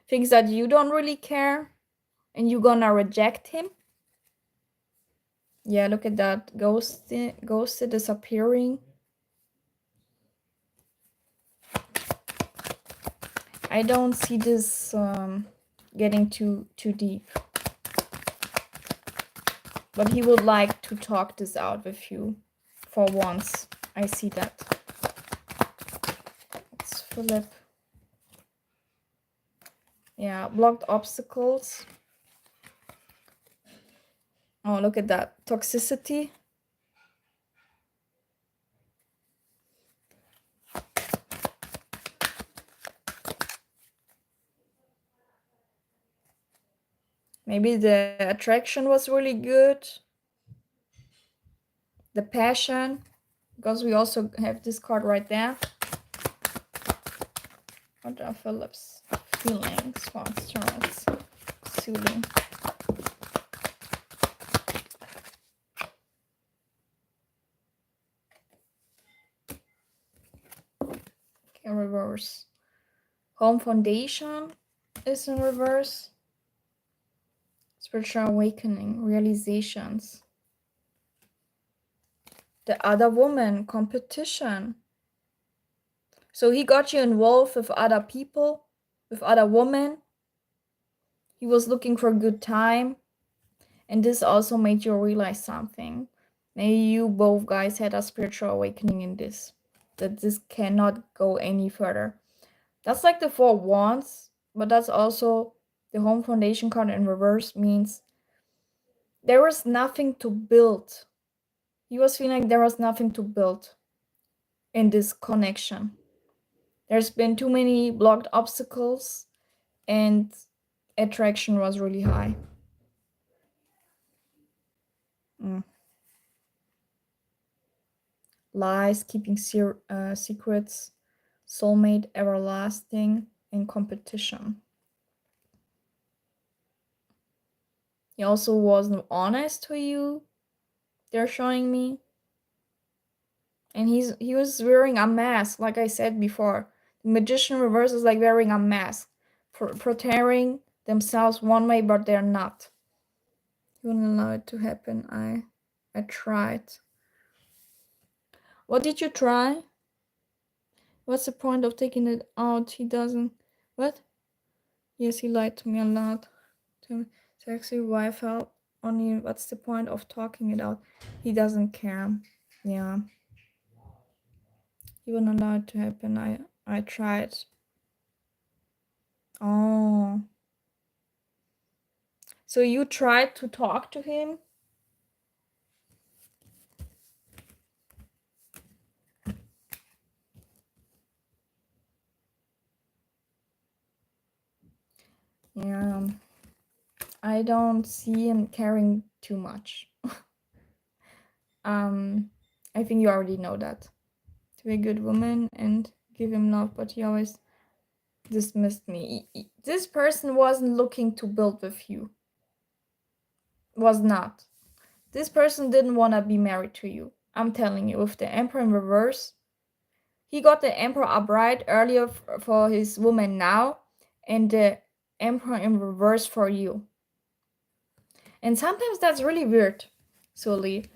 Speaker 1: thinks that you don't really care and you're gonna reject him. Yeah, look at that. Ghosted disappearing. I don't see this getting too deep. But he would like to talk this out with you for once. I see that. Let's flip. Yeah, blocked obstacles. Oh, look at that. Toxicity. Maybe the attraction was really good. The passion. Because we also have this card right there. What are Philip's feelings for insurance? Soothing. Okay, reverse. Home foundation is in reverse. Spiritual awakening, realizations. The other woman, competition. So he got you involved with other people, with other women. He was looking for a good time. And this also made you realize something. Maybe you both guys had a spiritual awakening in this. That this cannot go any further. That's like the Four of Wands, but that's also the Home Foundation card in reverse means there was nothing to build. He was feeling like there was nothing to build in this connection. There's been too many blocked obstacles, and attraction was really high. Lies, keeping secrets, soulmate, everlasting, and competition. He also wasn't honest to you. They're showing me. And he was wearing a mask, like I said before. The magician reverse is like wearing a mask, portraying themselves one way, but they're not. You wouldn't allow it to happen. I tried. What did you try? What's the point of taking it out? He doesn't. What? Yes, he lied to me a lot. Sexy wife out on you. What's the point of talking it out? He doesn't care. Yeah. He wouldn't allow it to happen. I tried. Oh. So you tried to talk to him? Yeah. I don't see him caring too much. I think you already know that. To be a good woman and give him love, but he always dismissed me. This person wasn't looking to build with you. Was not. This person didn't want to be married to you. I'm telling you, with the Emperor in reverse, he got the Emperor upright earlier for his woman now, and the Emperor in reverse for you. And sometimes that's really weird, Sully.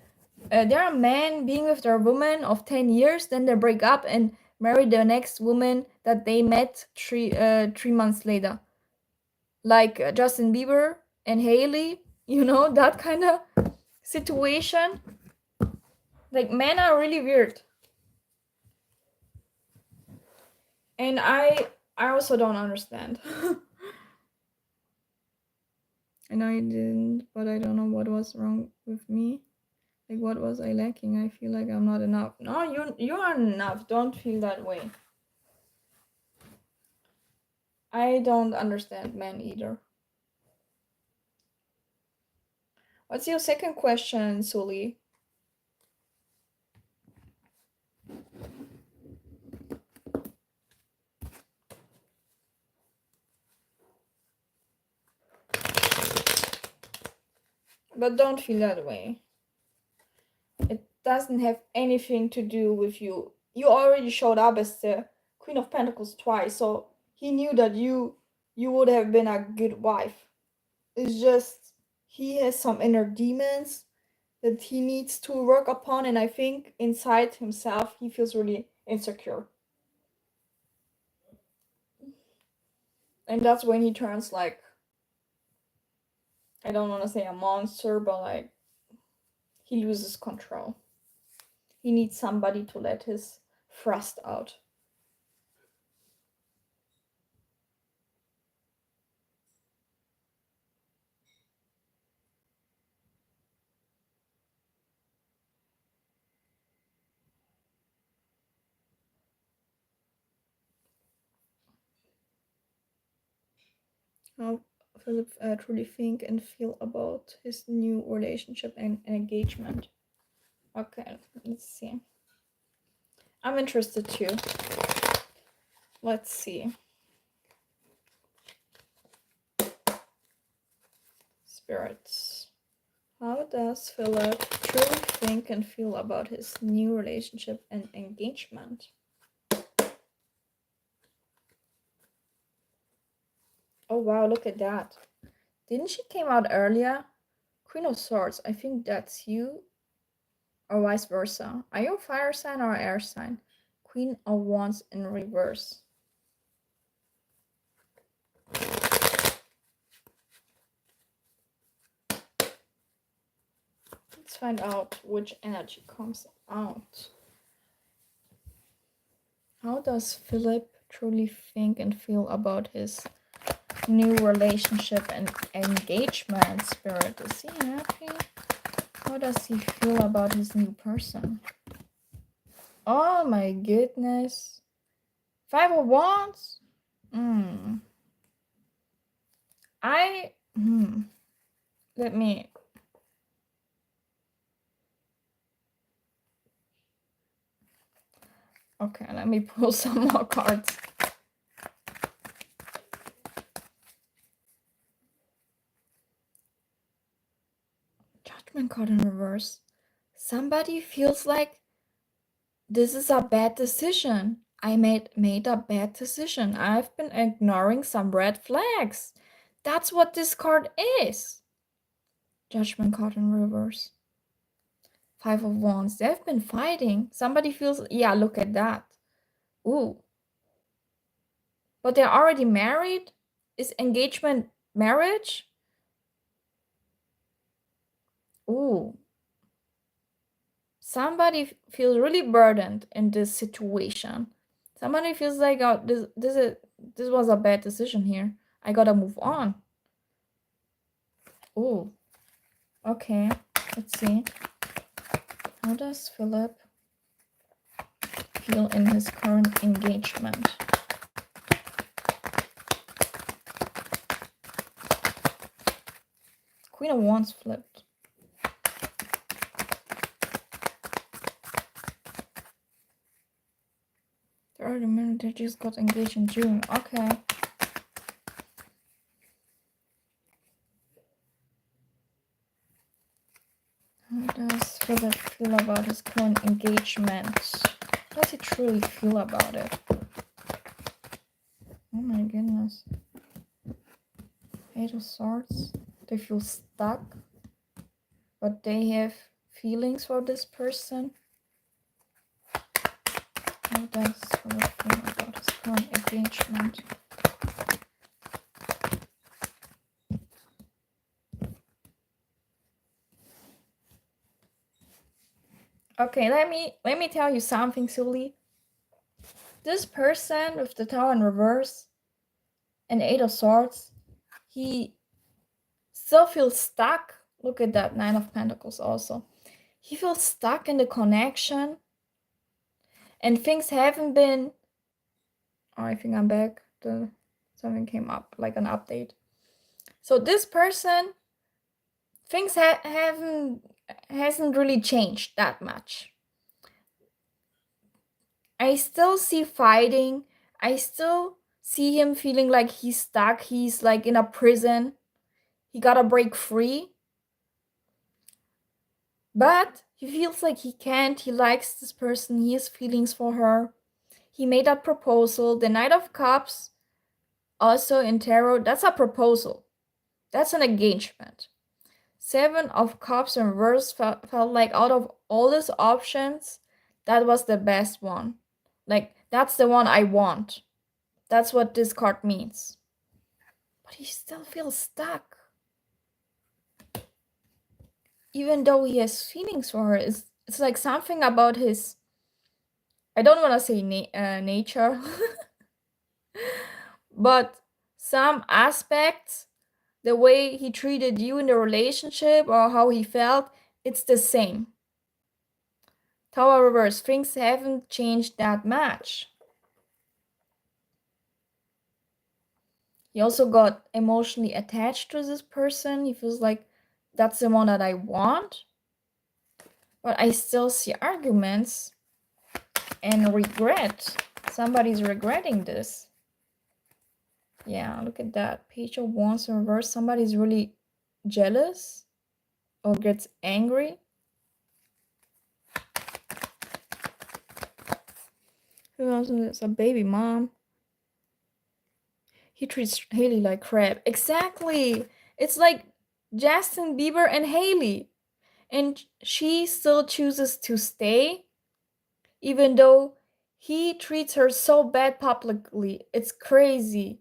Speaker 1: There are men being with their woman of 10 years, then they break up and marry the next woman that they met 3 months later. Like Justin Bieber and Haley, that kind of situation. Like, men are really weird. And I also don't understand. I know you didn't, but I don't know what was wrong with me. Like, what was I lacking? I feel like I'm not enough. No, you are enough. Don't feel that way. I don't understand men either. What's your second question, Sully? But don't feel that way. It doesn't have anything to do with you. You already showed up as the Queen of Pentacles twice, so he knew that you would have been a good wife. It's just he has some inner demons that he needs to work upon, and I think inside himself he feels really insecure. And that's when he turns like, I don't want to say a monster, but like he loses control. He needs somebody to let his thrust out. How Philip truly think and feel about his new relationship and engagement. Okay, let's see. I'm interested too. Let's see. Spirits. How does Philip truly think and feel about his new relationship and engagement? Oh wow, look at that. Didn't she came out earlier? Queen of Swords, I think that's you. Or vice versa. Are you a fire sign or an air sign? Queen of Wands in reverse. Let's find out which energy comes out. How does Philip truly think and feel about his new relationship and engagement? Spirit, is he happy? How does he feel about his new person? Oh my goodness. 5 of Wands? Let me. Okay, let me pull some more cards. Judgment card in reverse. Somebody feels like this is a bad decision. I made a bad decision. I've been ignoring some red flags. That's what this card is. Judgment card in reverse. 5 of Wands. They've been fighting. Somebody feels, yeah, look at that. Ooh. But they're already married? Is engagement marriage? Ooh. Somebody feels really burdened in this situation. Somebody feels like, oh, this was a bad decision here. I gotta move on. Ooh. Okay. Let's see. How does Philip feel in his current engagement? Queen of Wands flipped. They're already married. They just got engaged in June. Okay. How does Philip feel about his current engagement? How does he truly feel about it? Oh my goodness. Eight of Swords. They feel stuck, but they have feelings for this person. How does Philip feel about his current engagement? Okay, let me tell you something, Sully. This person with the Tower in reverse and Eight of Swords, he still feels stuck. Look at that, Nine of Pentacles also. He feels stuck in the connection and things haven't been. Oh, I think I'm back. Something came up, like an update. So this person, things hasn't really changed that much. I still see fighting. I still see him feeling like he's stuck. He's like in a prison. He gotta break free. But he feels like he can't. He likes this person. He has feelings for her. He made that proposal. The Knight of Cups, also in tarot, that's a proposal. That's an engagement. Seven of Cups in reverse felt like out of all these options, that was the best one. Like, that's the one I want. That's what this card means. But he still feels stuck. Even though he has feelings for her, it's like something about his, I don't want to say nature, but some aspects, the way he treated you in the relationship or how he felt, it's the same. Tower reverse, things haven't changed that much. He also got emotionally attached to this person. He feels like that's the one that I want. But I still see arguments and regret. Somebody's regretting this. Yeah, look at that. Page of Wands in reverse. Somebody's really jealous or gets angry. Who else is a baby mom? He treats Haley like crap. Exactly. It's like Justin Bieber and Haley. And she still chooses to stay, even though he treats her so bad publicly. It's crazy.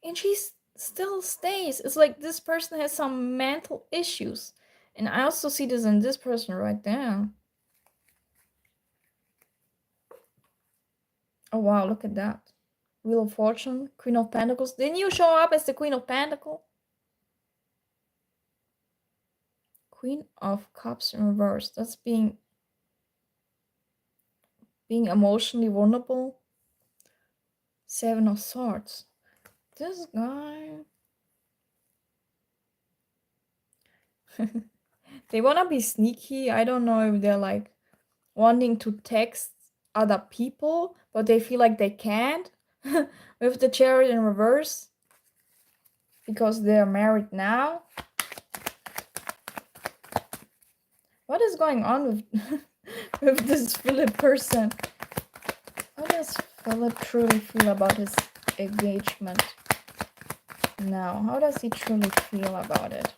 Speaker 1: And she still stays. It's like this person has some mental issues. And I also see this in this person right there. Oh wow, look at that. Wheel of Fortune, Queen of Pentacles. Didn't you show up as the Queen of Pentacles? Queen of Cups in reverse. That's being emotionally vulnerable. Seven of Swords. This guy. They wanna be sneaky. I don't know if they're like wanting to text other people, but they feel like they can't with the chariot in reverse because they're married now. What is going on with with this Philip person? How does Philip truly feel about his engagement now? How does he truly feel about it?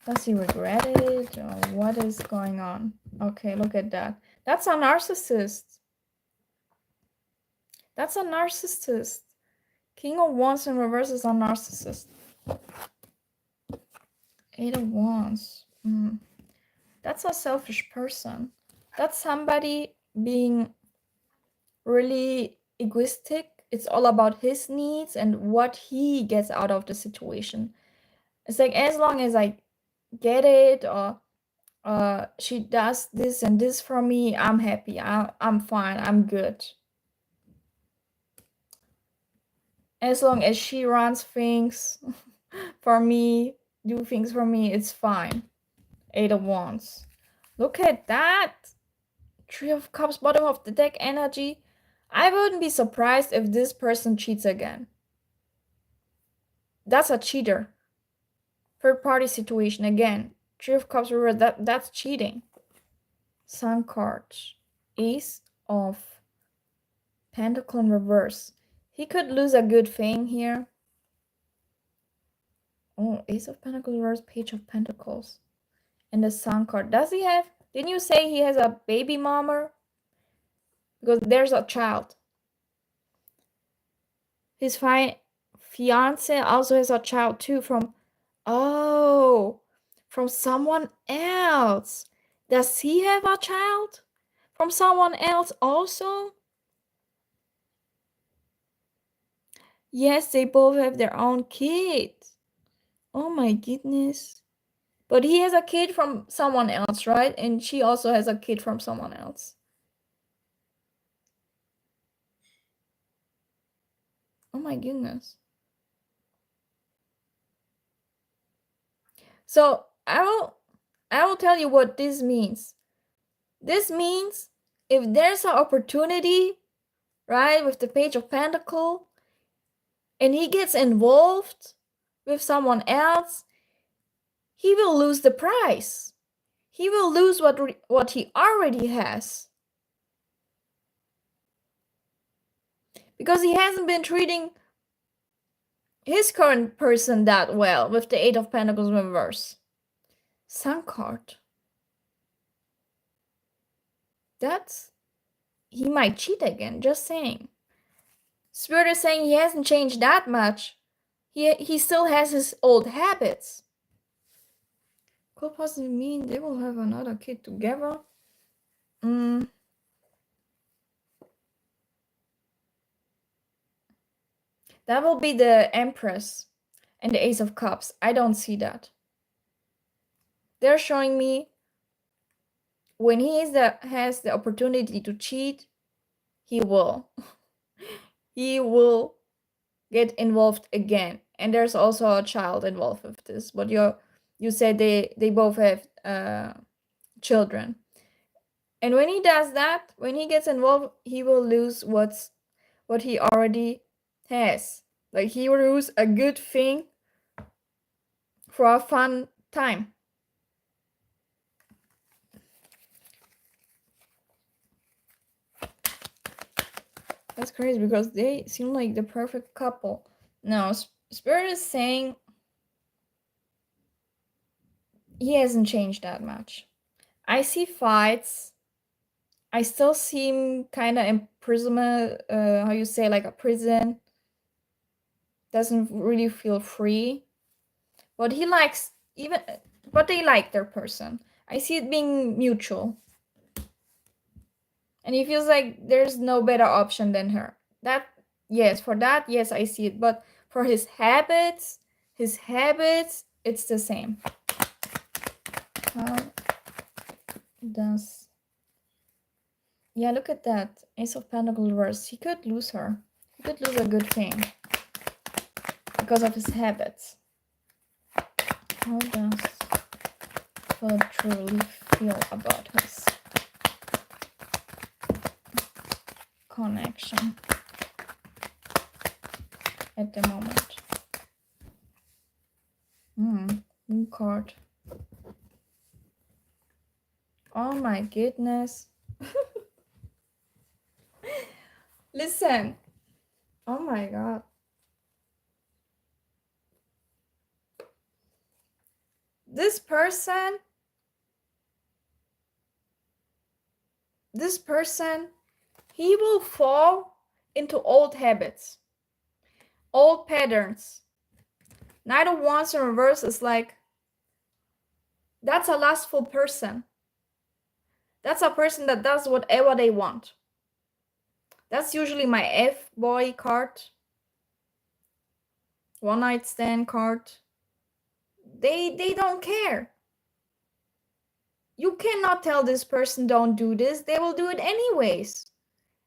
Speaker 1: Does he regret it? Or what is going on? Okay, look at that. That's a narcissist. That's a narcissist. King of Wands in reverse is a narcissist. Eight of Wands. That's a selfish person. That's somebody being really egoistic. It's all about his needs and what he gets out of the situation. It's like, as long as I get it, or she does this and this for me, I'm happy. I'm fine. I'm good. As long as she runs things for me, do things for me, it's fine. Eight of Wands. Look at that. Three of Cups, bottom of the deck energy. I wouldn't be surprised if this person cheats again. That's a cheater. Third party situation again. Three of Cups reverse, that's cheating. Sun cards. Ace of Pentacle in reverse. He could lose a good thing here. Oh, Ace of Pentacles reverse, Page of Pentacles. And the Sun card. Does he have, didn't you say he has a baby mama? Because there's a child. His fiance also has a child too from someone else. Does he have a child from someone else also? Yes, they both have their own kids. Oh my goodness. But he has a kid from someone else, right? And she also has a kid from someone else. Oh my goodness. So I will tell you what this means. This means if there's an opportunity, right, with the Page of Pentacle, and he gets involved with someone else, he will lose the prize. He will lose what he already has. Because he hasn't been treating his current person that well with the Eight of Pentacles in reverse. Sun card. He might cheat again, just saying. Spirit is saying he hasn't changed that much. He still has his old habits. Could possibly mean they will have another kid together. That will be the Empress and the Ace of Cups. I don't see that. They're showing me when he has the opportunity to cheat, he will. He will get involved again. And there's also a child involved with this. But you said they both have children. And when he does that, when he gets involved, he will lose what he already has. Like, he will lose a good thing for a fun time. That's crazy because they seem like the perfect couple. No, Spirit is saying he hasn't changed that much. I see fights. I still see him kind of imprisonment, how you say, like a prison. Doesn't really feel free. But he likes, but they like their person. I see it being mutual. And he feels like there's no better option than her. For that, yes, I see it. But for his habits, it's the same. How does... Yeah, look at that. Ace of Pentacles reverse. He could lose her. He could lose a good thing. because of his habits. How does Philip truly feel about his connection at the moment? New card. Oh my goodness. Listen. Oh my god. This person, he will fall into old habits, old patterns. Knight of Wands in reverse is like, that's a lustful person. That's a person that does whatever they want. That's usually my F-boy card. One night stand card. They don't care. You cannot tell this person don't do this. They will do it anyways.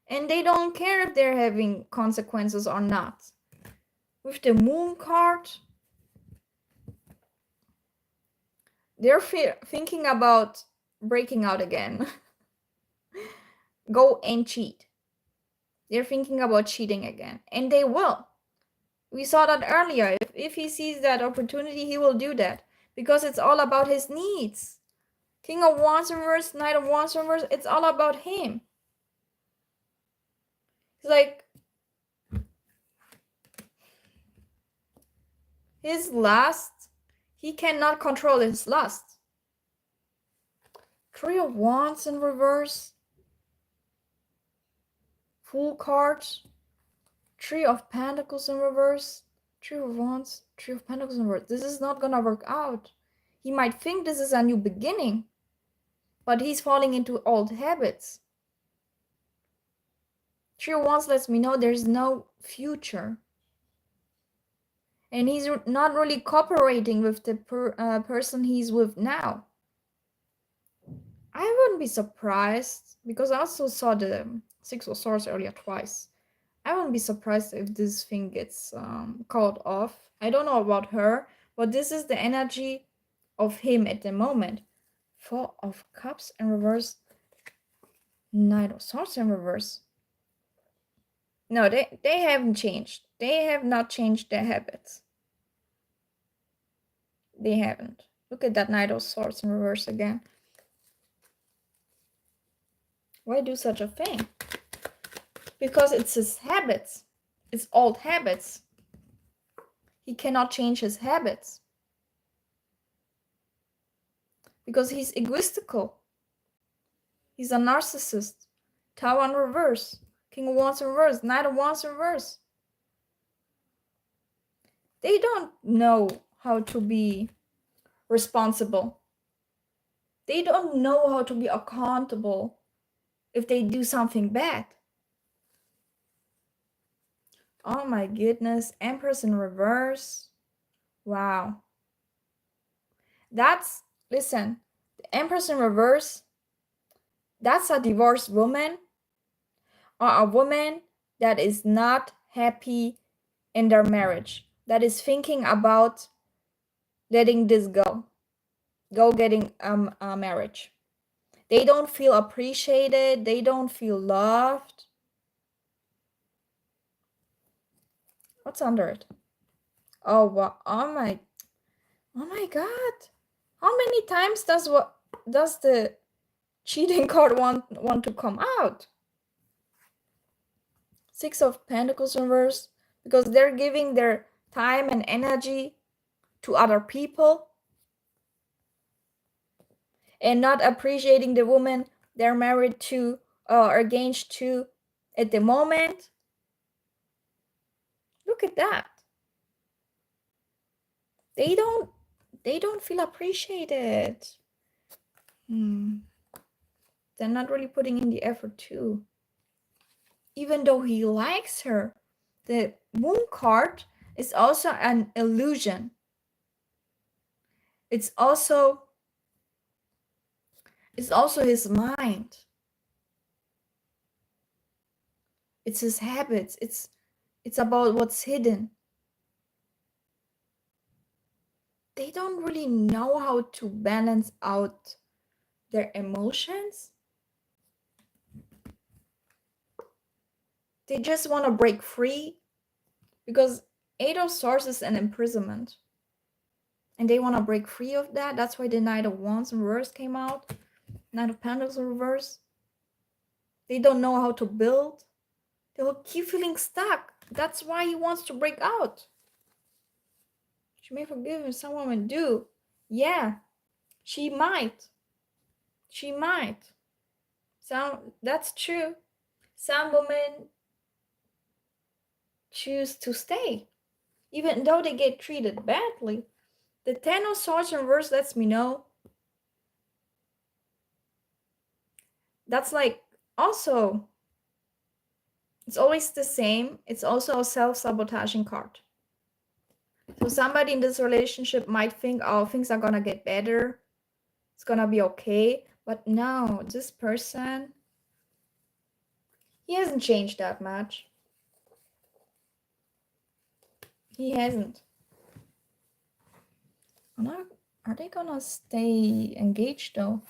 Speaker 1: And they don't care if they're having consequences or not. With the Moon card, they're thinking about breaking out again. Go and cheat. They're thinking about cheating again. And they will. We saw that earlier. If he sees that opportunity, he will do that. Because it's all about his needs. King of Wands in reverse, Knight of Wands in reverse, it's all about him. It's like his lust, he cannot control his lust. Three of Wands in reverse. Full cards. Three of Pentacles in reverse. Three of Wands. Three of Pentacles in reverse. This is not gonna work out. He might think this is a new beginning. But he's falling into old habits. Three of Wands lets me know there's no future. And he's not really cooperating with the person he's with now. I wouldn't be surprised, because I also saw the Six of Swords earlier twice. I wouldn't be surprised if this thing gets called off. I don't know about her, but this is the energy of him at the moment. Four of Cups in reverse. Knight of Swords in reverse. No, they haven't changed. They have not changed their habits. They haven't. Look at that Knight of Swords in reverse again. Why do such a thing? Because it's his habits. It's old habits. He cannot change his habits. Because he's egoistical. He's a narcissist. Tower in reverse. King of Wands in reverse. Knight of Wands in reverse. They don't know how to be responsible. They don't know how to be accountable if they do something bad. Oh my goodness. Empress in reverse. Wow. Listen, the Empress in reverse, that's a divorced woman or a woman that is not happy in their marriage, that is thinking about letting this go getting a marriage. They don't feel appreciated. They don't feel loved. What's under it? Oh, wow. Oh my god. How many times does the cheating card want to come out? Six of Pentacles in reverse, because they're giving their time and energy to other people and not appreciating the woman they're married to or engaged to at the moment. Look at that. They don't feel appreciated. They're not really putting in the effort too. Even though he likes her, the Moon card is also an illusion. It's also his mind. It's his habits. It's about what's hidden. they don't really know how to balance out their emotions. They just want to break free because Eight of Swords is an imprisonment. And they want to break free of that. That's why the Knight of Wands in reverse came out. Knight of Pentacles in reverse. They don't know how to build. They will keep feeling stuck. That's why he wants to break out. She may forgive him, some women do. Yeah, she might. She might. That's true. Some women choose to stay, even though they get treated badly. The Ten of Swords in reverse lets me know that's like also, it's always the same. It's also a self-sabotaging card. So somebody in this relationship might think, oh, things are gonna get better. It's gonna be okay. But no, this person, he hasn't changed that much. He hasn't. Are they gonna stay engaged though?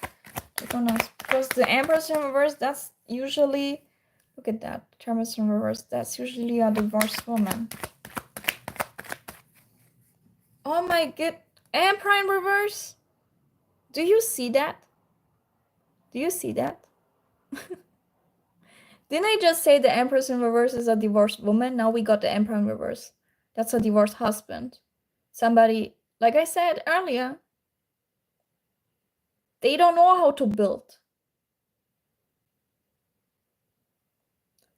Speaker 1: Because the Empress in reverse, that's usually, look at that, Empress in reverse, that's usually a divorced woman. Oh my god, Emperor in reverse? Do you see that? Do you see that? Didn't I just say the Empress in reverse is a divorced woman? Now we got the Emperor in reverse. That's a divorced husband. Somebody, like I said earlier, they don't know how to build.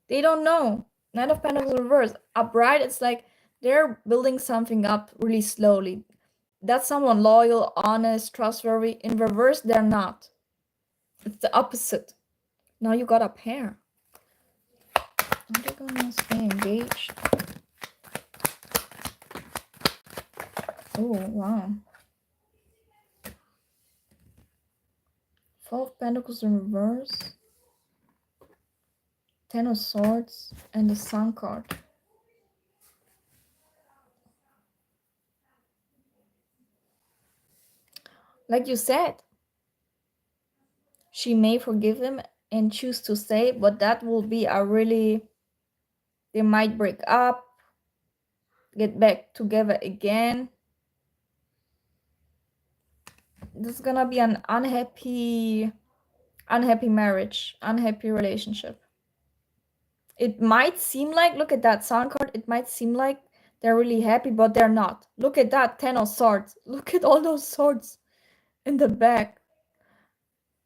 Speaker 1: They don't know. Knight of Pentacles in reverse. Upright, it's like they're building something up really slowly. That's someone loyal, honest, trustworthy. In reverse, they're not. It's the opposite. Now you got a pair. Are they gonna stay engaged? Oh, wow. Four of Pentacles in reverse. Ten of Swords and the Sun card. Like you said, she may forgive him and choose to stay, but that will be a really, they might break up, get back together again. This is gonna be an unhappy marriage, unhappy relationship. It might seem like, look at that Sun card, it might seem like they're really happy, but they're not. Look at that Ten of Swords. Look at all those swords in the back.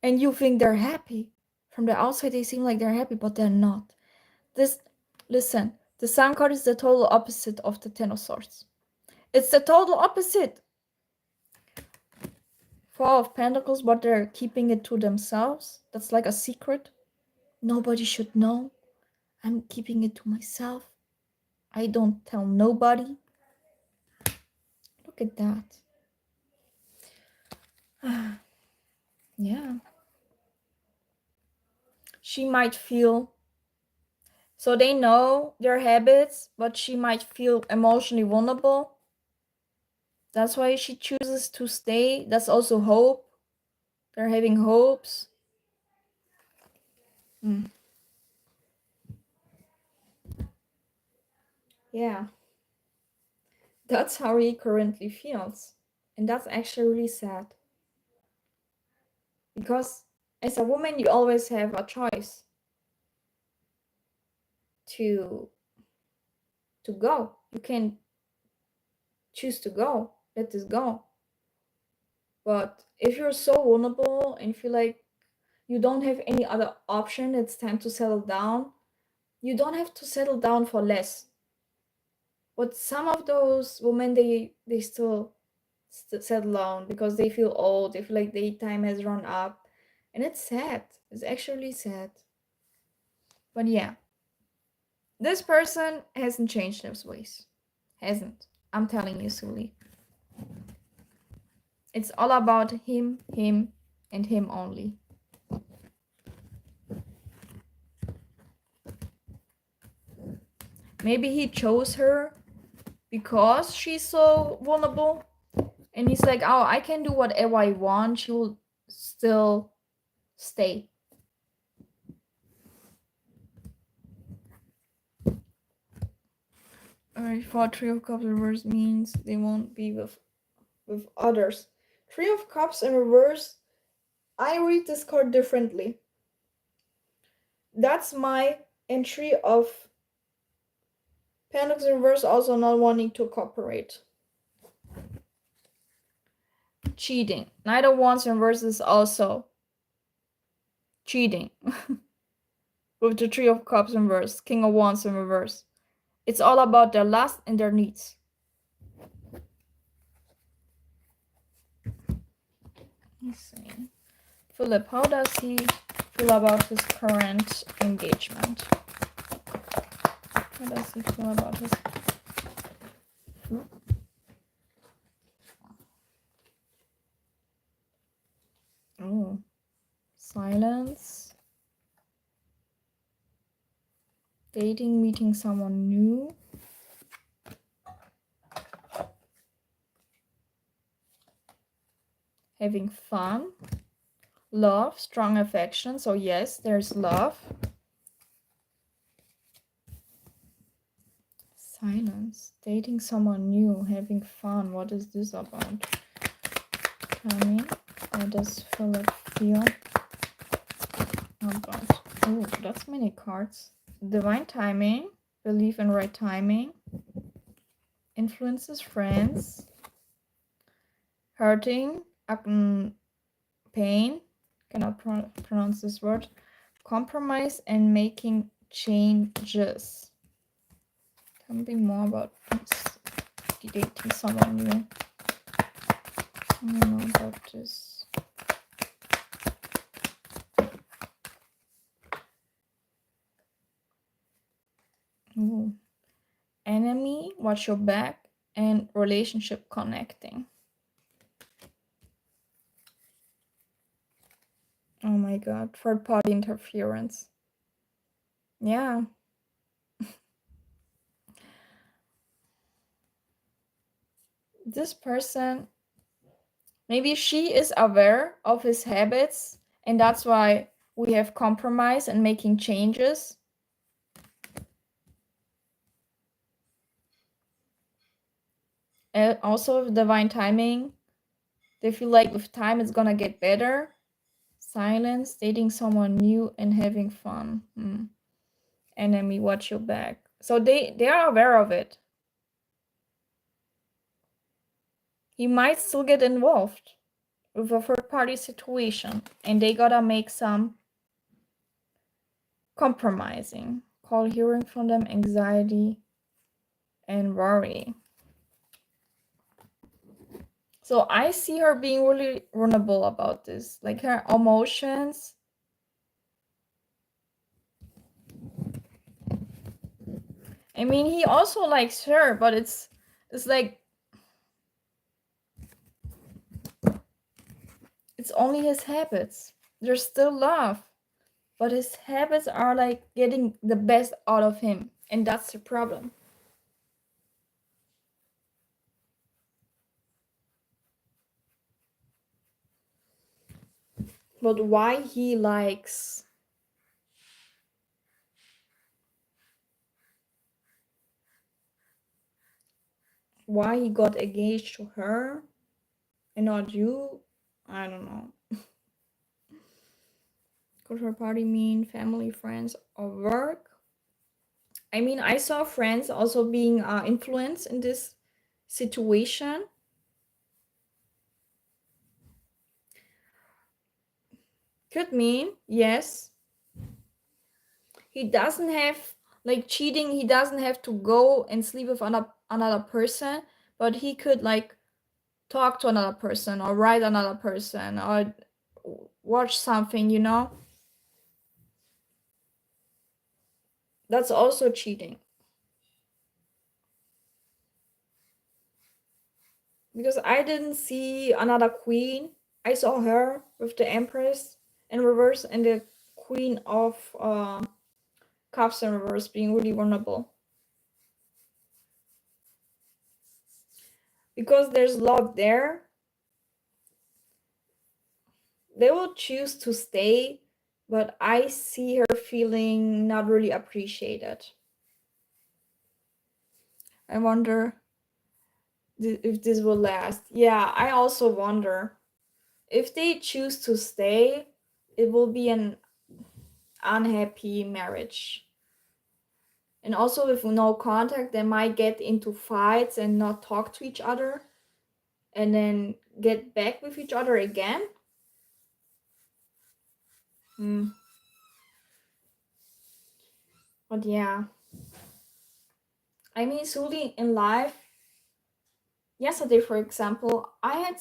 Speaker 1: And you think they're happy. From the outside, they seem like they're happy, but they're not. Listen, the Sun card is the total opposite of the Ten of Swords. It's the total opposite. Four of Pentacles, but they're keeping it to themselves. That's like a secret. Nobody should know. I'm keeping it to myself. I don't tell nobody. Look at that. Yeah. She might feel, so they know their habits, but she might feel emotionally vulnerable. That's why she chooses to stay. That's also hope. They're having hopes. Yeah. That's how he currently feels. And that's actually really sad. Because as a woman, you always have a choice to go. You can choose to go. Let this go. But if you're so vulnerable and feel like you don't have any other option, it's time to settle down. You don't have to settle down for less. But some of those women, they still settle down because they feel old. They feel like their time has run up. And it's sad. It's actually sad. But yeah. This person hasn't changed his ways. Hasn't. I'm telling you, Sully. It's all about him, and him only. Maybe he chose her because she's so vulnerable, And he's like, oh, I can do whatever I want. She will still stay. Alright, for Three of Cups reverse means they won't be with others. Three of Cups in reverse, I read this card differently. That's my entry of Pentacles in reverse, also not wanting to cooperate. Cheating. Knight of Wands in reverse is also cheating. With the Three of Cups in reverse, King of Wands in reverse. It's all about their lust and their needs. Let's see. Philip, how does he feel about his current engagement? How does he feel about his... Oh, silence. Dating, meeting someone new. Having fun. Love, strong affection. So yes, there's love. Silence. Dating someone new, having fun. What is this about? Tell me, how does Philip feel about... Oh, that's many cards. Divine timing, believe in right timing, influences friends, hurting, pain, cannot pronounce this word, compromise and making changes. Tell me more about dating someone new. I don't know about this. Ooh. Enemy, watch your back, and relationship connecting. Oh my god, third party interference. Yeah. This person, maybe she is aware of his habits, and that's why we have compromise and making changes. And also with divine timing, they feel like with time it's gonna get better. Silence, dating someone new, and having fun. Enemy, watch your back. So they are aware of it. He might still get involved with a third party situation, and they gotta make some compromising. Call hearing from them anxiety and worry. So I see her being really vulnerable about this, like her emotions. I mean, he also likes her, but it's like it's only his habits. There's still love, but his habits are like getting the best out of him, and that's the problem. But why he likes... why he got engaged to her and not you, I don't know. Could her party mean family, friends, or work? I mean, I saw friends also being influenced in this situation. Could mean, yes. He doesn't have, like cheating, he doesn't have to go and sleep with another person, but he could like talk to another person or write another person or watch something, you know? That's also cheating. Because I didn't see another queen. I saw her with the Empress in reverse and the Queen of Cups in reverse being really vulnerable. Because there's love there, they will choose to stay, but I see her feeling not really appreciated. I wonder if this will last. Yeah, I also wonder. If they choose to stay, it will be an unhappy marriage. And also, with no contact, they might get into fights and not talk to each other and then get back with each other again. Hmm. But yeah, I mean, Suli, in life, yesterday, for example, I had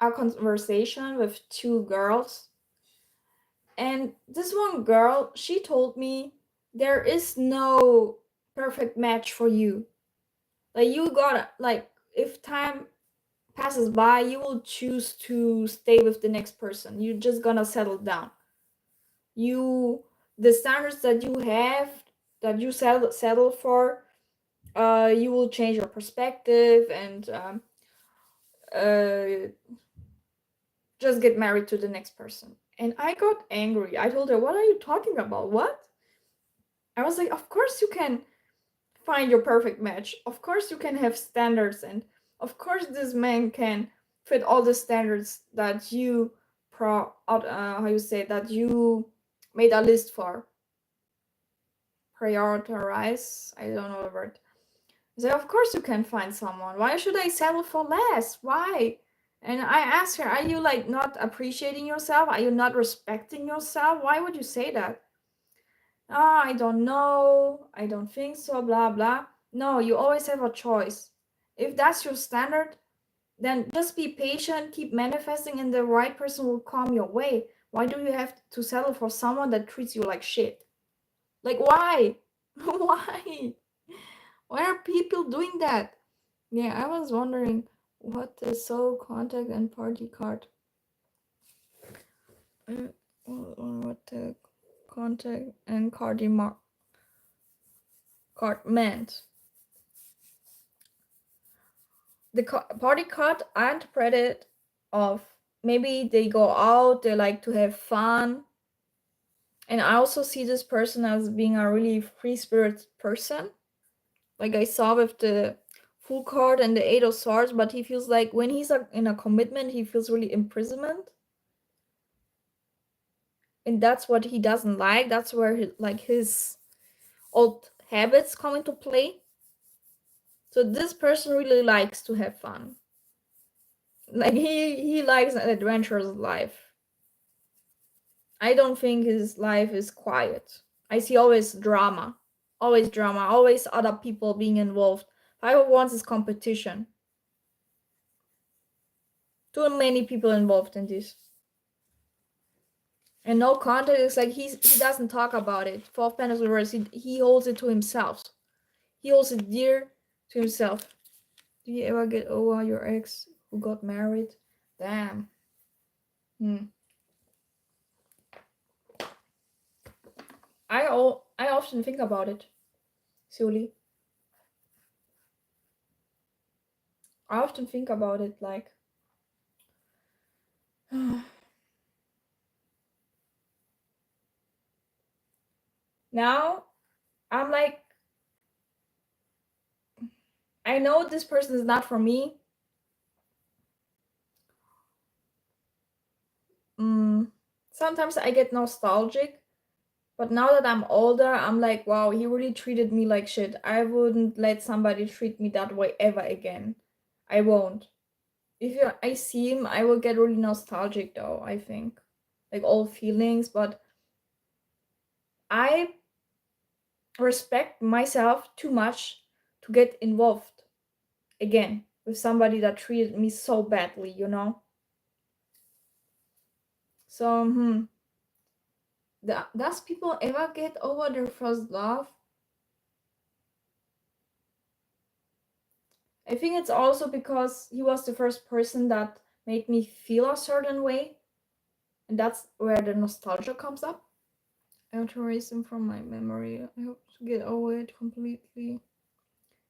Speaker 1: a conversation with two girls, and this one girl, she told me there is no perfect match for you. Like, you gotta, like, if time passes by, you will choose to stay with the next person. You're just gonna settle down. You, the standards that you have, that you settle for, you will change your perspective and uh, just get married to the next person. And I got angry. I told her, "What are you talking about? What?" I was like, "Of course you can find your perfect match. Of course you can have standards, and of course this man can fit all the standards that you how you say that you made a list for. Prioritize. I don't know the word. So of course you can find someone. Why should I settle for less? Why?" And I asked her, "Are you like not appreciating yourself? Are you not respecting yourself? Why would you say that?" "Ah, I don't know. I don't think so, blah blah." No, you always have a choice. If that's your standard, then just be patient, keep manifesting, and the right person will come your way. Why do you have to settle for someone that treats you like shit? Like, why? Why? Why are people doing that? Yeah, I was wondering what the soul contact and party card. What the contact and card meant. The party card I interpreted of maybe they go out, they like to have fun. And I also see this person as being a really free spirit person. Like I saw with the Fool card and the Eight of Swords, but he feels like when he's in a commitment, he feels really imprisonment. And that's what he doesn't like. That's where his old habits come into play. So this person really likes to have fun. Like he likes an adventurous life. I don't think his life is quiet. I see always drama. Always drama. Always other people being involved. 501 is competition. Too many people involved in this. And no contact is like he doesn't talk about it. Fourth Pentacles reverse, he holds it to himself. He holds it dear to himself. Do you ever get over your ex who got married? Damn. I often think about it, Suli. I often think about it like now I'm like, I know this person is not for me. Sometimes I get nostalgic, but now that I'm older, I'm like, wow, he really treated me like shit. I wouldn't let somebody treat me that way ever again. I won't. If I see him, I will get really nostalgic though, I think. Like old feelings, but I respect myself too much to get involved again with somebody that treated me so badly, you know? So, does people ever get over their first love? I think it's also because he was the first person that made me feel a certain way, and that's where the nostalgia comes up. I want to erase him from my memory. I hope to get over it completely.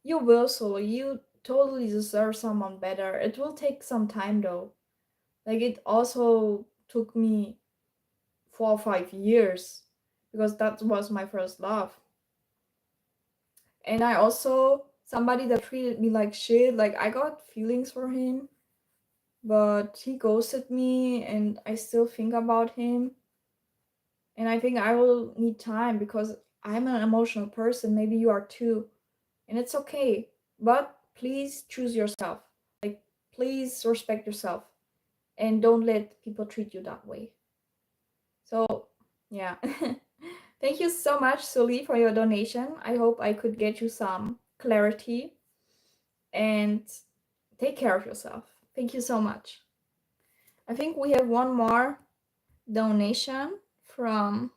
Speaker 1: You will, Solo. You totally deserve someone better. It will take some time though. Like, it also took me 4 or 5 years because that was my first love. And I also, somebody that treated me like shit, like I got feelings for him, but he ghosted me and I still think about him. And I think I will need time because I'm an emotional person. Maybe you are too. And it's okay. But please choose yourself. Like, please respect yourself. And don't let people treat you that way. So, yeah. Thank you so much, Sully, for your donation. I hope I could get you some clarity. And take care of yourself. Thank you so much. I think we have one more donation from,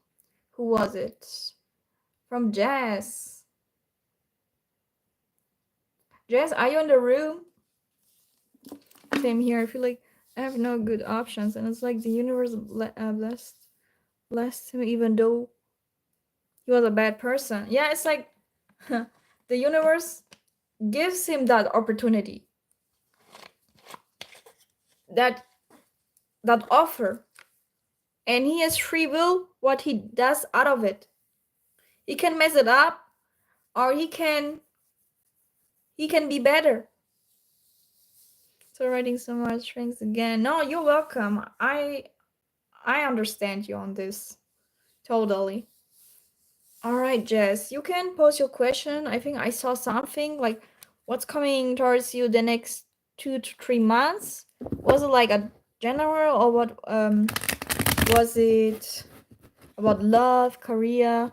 Speaker 1: who was it? From Jess. Jess, are you in the room? Same here. I feel like I have no good options, and it's like the universe blessed him even though he was a bad person. Yeah, it's like the universe gives him that opportunity, that offer, and he has free will what he does out of it. He can mess it up, or he can be better. So writing so much, thanks again. No, you're welcome. I understand you on this. Totally. All right, Jess, you can pose your question. I think I saw something like what's coming towards you the next 2 to 3 months. Was it like a general, or what was it about love, career?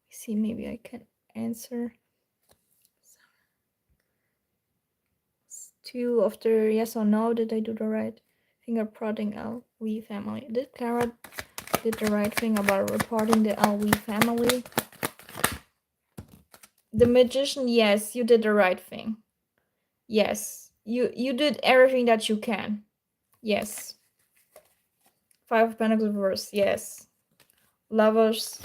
Speaker 1: See, maybe I can answer 2 of the yes or no. Did I do the right finger prodding LV family? Did Clara did the right thing about reporting the LV family? The magician, yes, you did the right thing. Yes, you did everything that you can. Yes. 5 of Pentacles reverse, yes. Lovers,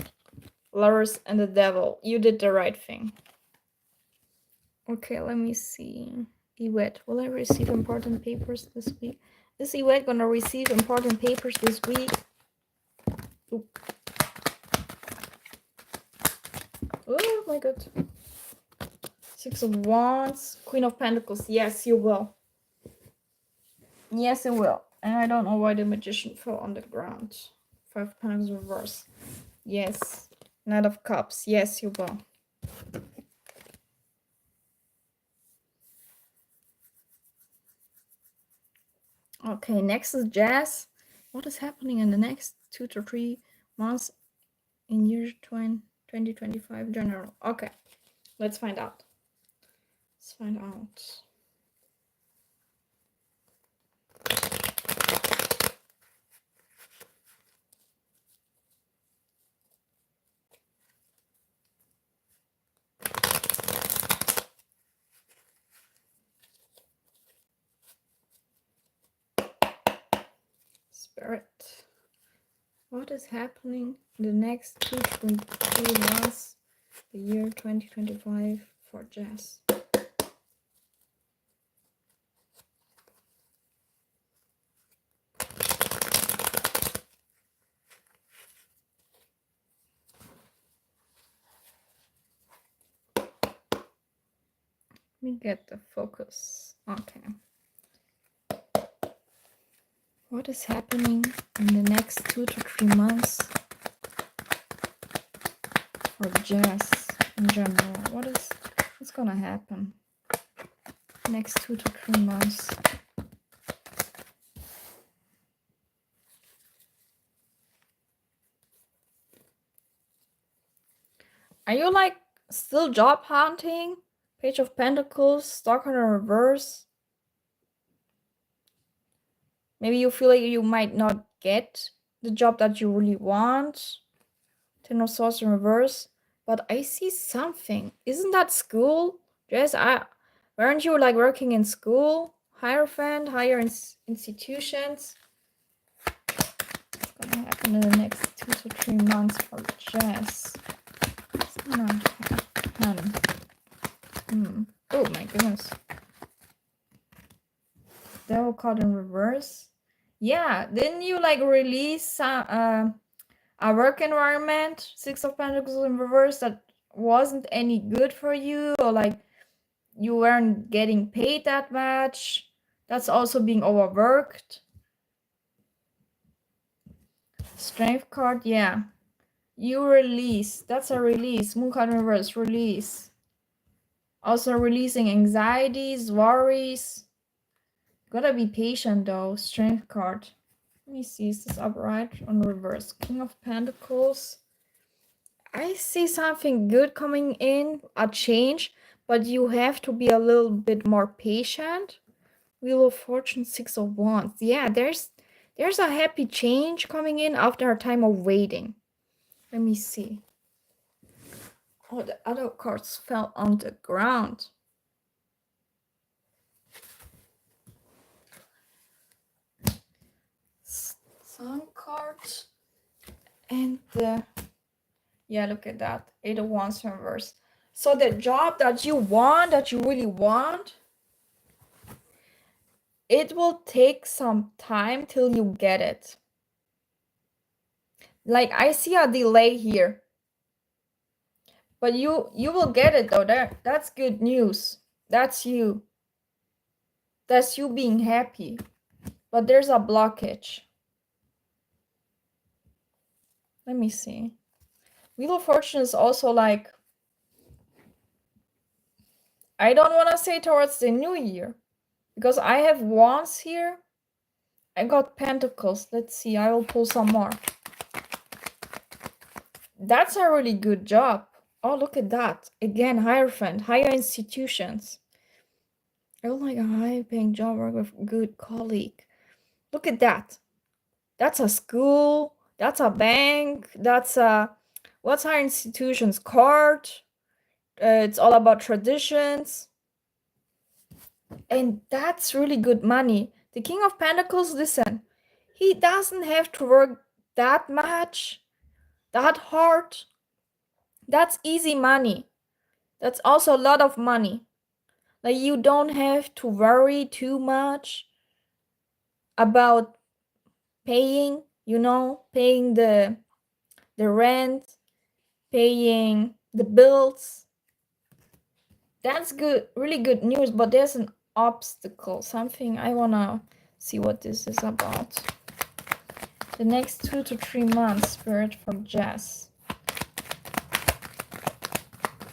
Speaker 1: and the devil. You did the right thing. Okay, let me see. Yvette, will I receive important papers this week? Is Yvette gonna receive important papers this week? Oop. Oh my god. 6 of Wands, Queen of Pentacles. Yes, you will. Yes, it will. And I don't know why the magician fell on the ground. 5 of Pentacles reverse. Yes. Knight of Cups. Yes, you will. Okay, next is Jazz. What is happening in the next 2 to 3 months in year 2025 general? Okay, let's find out. Let's find out. Spirit. What is happening in the next 2 to 3 months, the year 2025 for Jazz? Let me get the focus. Okay. What is happening in the next 2 to 3 months for Jazz in general? What's gonna happen next 2 to 3 months? Are you like still job hunting? Page of Pentacles, Stalker in reverse. Maybe you feel like you might not get the job that you really want. Ten of Swords in reverse. But I see something. Isn't that school? Jess, weren't you like working in school? Hierophant, higher institutions. What's gonna happen in the next 2 to 3 months for Jess? What's gonna happen? Oh my goodness. Devil card in reverse. Yeah, didn't you like release a work environment, Six of Pentacles in reverse, that wasn't any good for you, or like you weren't getting paid that much? That's also being overworked. Strength card, yeah. You release. That's a release. Moon card in reverse, release. Also releasing anxieties, worries. Gotta be patient though. Strength card. Let me see, is this upright on reverse? King of Pentacles. I see something good coming in, a change, but you have to be a little bit more patient. Wheel of Fortune, Six of Wands. Yeah, there's a happy change coming in after a time of waiting. Let me see. Oh, the other cards fell on the ground. Sun cards and the, yeah, look at that. Eight of Wands reverse. So the job that you want, that you really want, it will take some time till you get it. Like I see a delay here. But you will get it though. That's good news. That's you. That's you being happy. But there's a blockage. Let me see. Wheel of Fortune is also like, I don't want to say towards the new year, because I have Wands here. I got Pentacles. Let's see. I will pull some more. That's a really good job. Oh, look at that. Again, Hierophant, higher institutions. I would like a high-paying job, work with a good colleague. Look at that. That's a school. That's a bank. That's a, what's higher institutions? Court. It's all about traditions. And that's really good money. The King of Pentacles, listen, he doesn't have to work that much, that hard. That's easy money. That's also a lot of money. Like you don't have to worry too much about paying, paying the rent, paying the bills. That's good, really good news, but there's an obstacle, something I wanna see what this is about. The next 2 to 3 months, Spirit, for Jess.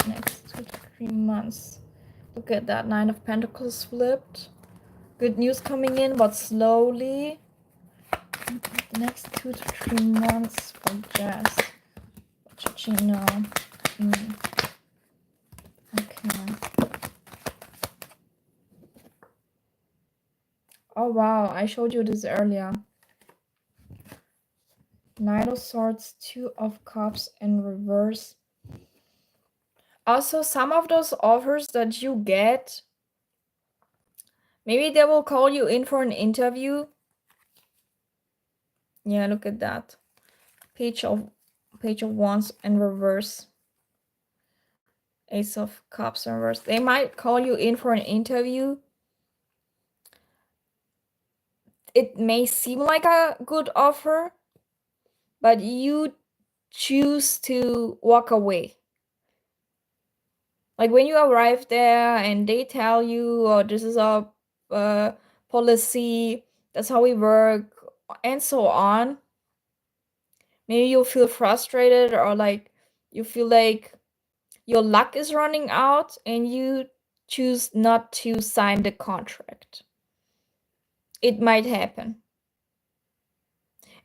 Speaker 1: Next 2 to 3 months. Look at that, Nine of Pentacles flipped. Good news coming in, but slowly. The next 2 to 3 months for Jess. What should she know? Okay. Oh wow, I showed you this earlier. Knight of Swords, Two of Cups in reverse. Also, some of those offers that you get, maybe they will call you in for an interview. Yeah, look at that. Page of Wands in reverse. Ace of Cups in reverse. They might call you in for an interview. It may seem like a good offer, but you choose to walk away. Like when you arrive there and they tell you, oh, this is our policy, that's how we work, and so on. Maybe you feel frustrated, or like you feel like your luck is running out and you choose not to sign the contract. It might happen.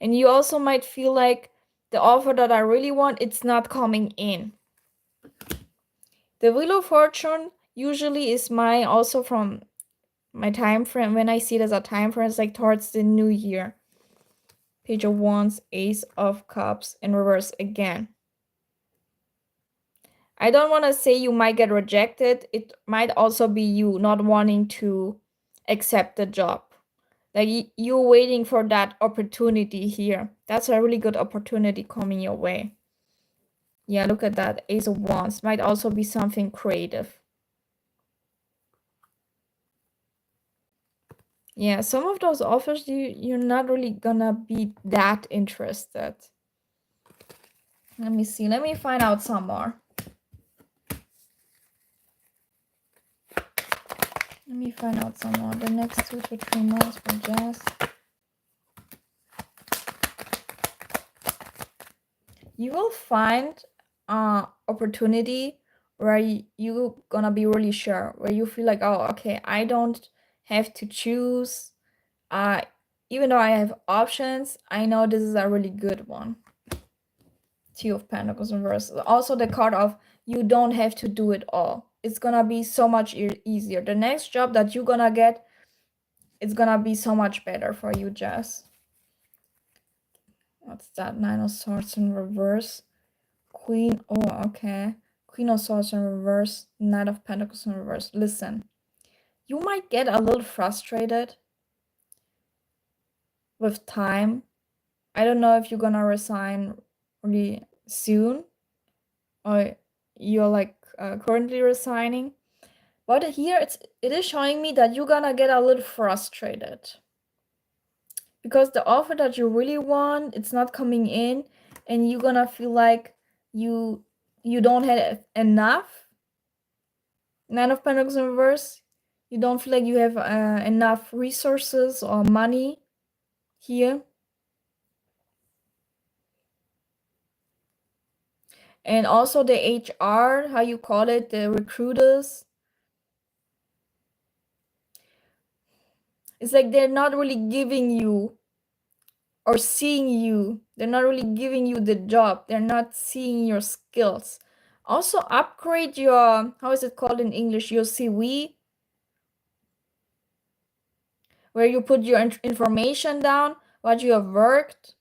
Speaker 1: And you also might feel like the offer that I really want, it's not coming in. The Wheel of Fortune usually is also from my time frame. When I see it as a time frame, it's like towards the new year. Page of Wands, Ace of Cups in reverse again. I don't want to say you might get rejected. It might also be you not wanting to accept the job. Like you're waiting for that opportunity here. That's a really good opportunity coming your way. Yeah, look at that. Ace of Wands might also be something creative. Yeah, some of those offers you're not really gonna be that interested. Let me see. Let me find out some more. Let me find out some more. The next 2 to 3 months for Jazz. You will find opportunity where you gonna be really sure, where you feel like, oh, okay, I don't have to choose. Even though I have options, I know this is a really good one. Two of Pentacles in reverse. Also the card of you don't have to do it all. It's gonna be so much easier. The next job that you're gonna get, it's gonna be so much better for you, Jess. What's that? 9 of Swords in reverse. Queen. Oh, okay. Queen of Swords in reverse. Knight of Pentacles in reverse. Listen, you might get a little frustrated with time. I don't know if you're gonna resign really soon or you're like currently resigning. But here it is showing me that you're gonna get a little frustrated because the offer that you really want, it's not coming in, and you're gonna feel like you don't have enough. 9 of Pentacles in reverse. You don't feel like you have enough resources or money here. And also the HR, how you call it, the recruiters. It's like they're not really giving you or seeing you. They're not really giving you the job. They're not seeing your skills. Also upgrade your, how is it called in English, your CV, where you put your information down, what you have worked.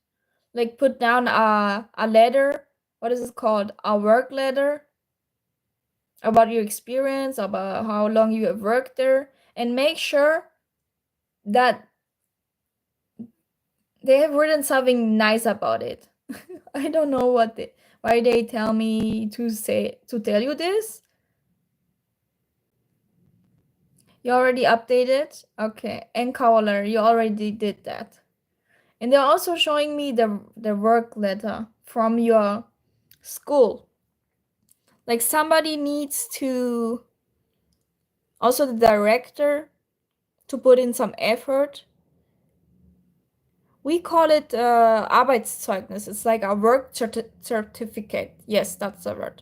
Speaker 1: Like put down a letter. What is it called? A work letter about your experience, about how long you have worked there, and make sure that they have written something nice about it. I don't know why they tell me to tell you this. You already updated? Okay. And Caller, you already did that. And they're also showing me the work letter from your school. Like somebody needs to, also the director, to put in some effort. We call it Arbeitszeugnis. It's like a work certificate. Yes, that's the word.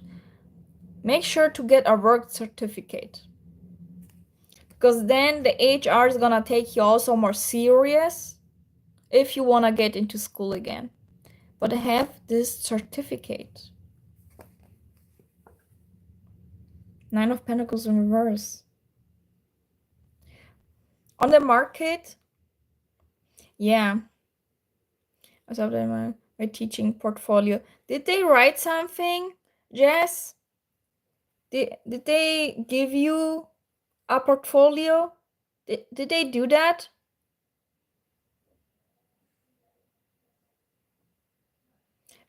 Speaker 1: Make sure to get a work certificate, because then the HR is gonna take you also more serious if you wanna get into school again. But have this certificate. 9 of Pentacles in reverse. On the market, yeah. I saw that in my teaching portfolio. Did they write something, Jess? Did they give you a portfolio? Did they do that?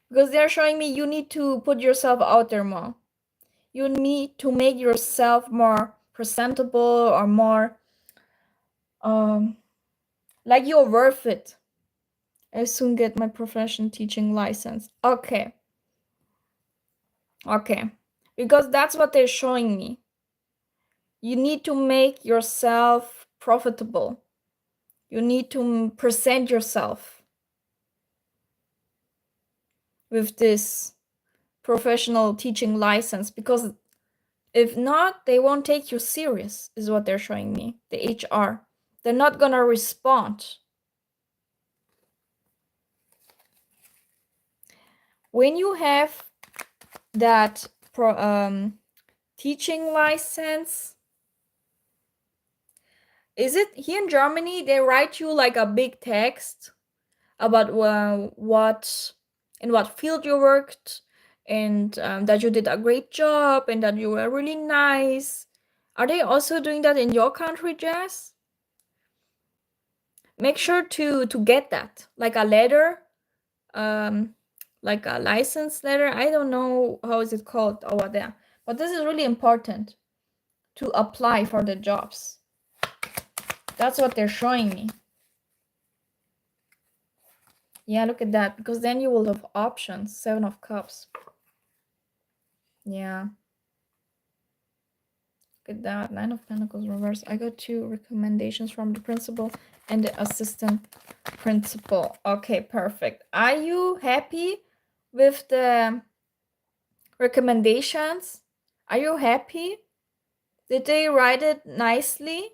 Speaker 1: Because they're showing me you need to put yourself out there more. You need to make yourself more presentable or more like you're worth it. I soon get my profession teaching license. Okay. Because that's what they're showing me. You need to make yourself profitable. You need to present yourself with this professional teaching license, because if not, they won't take you serious, is what they're showing me, the HR. They're not gonna respond. When you have that teaching license, is it here in Germany, they write you like a big text about what in what field you worked, and that you did a great job and that you were really nice. Are they also doing that in your country, Jess? Make sure to get that, like a letter, like a license letter. I don't know how is it called over there, but this is really important to apply for the jobs. That's what they're showing me. Yeah, look at that, because then you will have options. 7 of Cups. Yeah. Look at that. 9 of Pentacles reverse. I got 2 recommendations from the principal and the assistant principal. Okay, perfect. Are you happy with the recommendations? Are you happy? Did they write it nicely?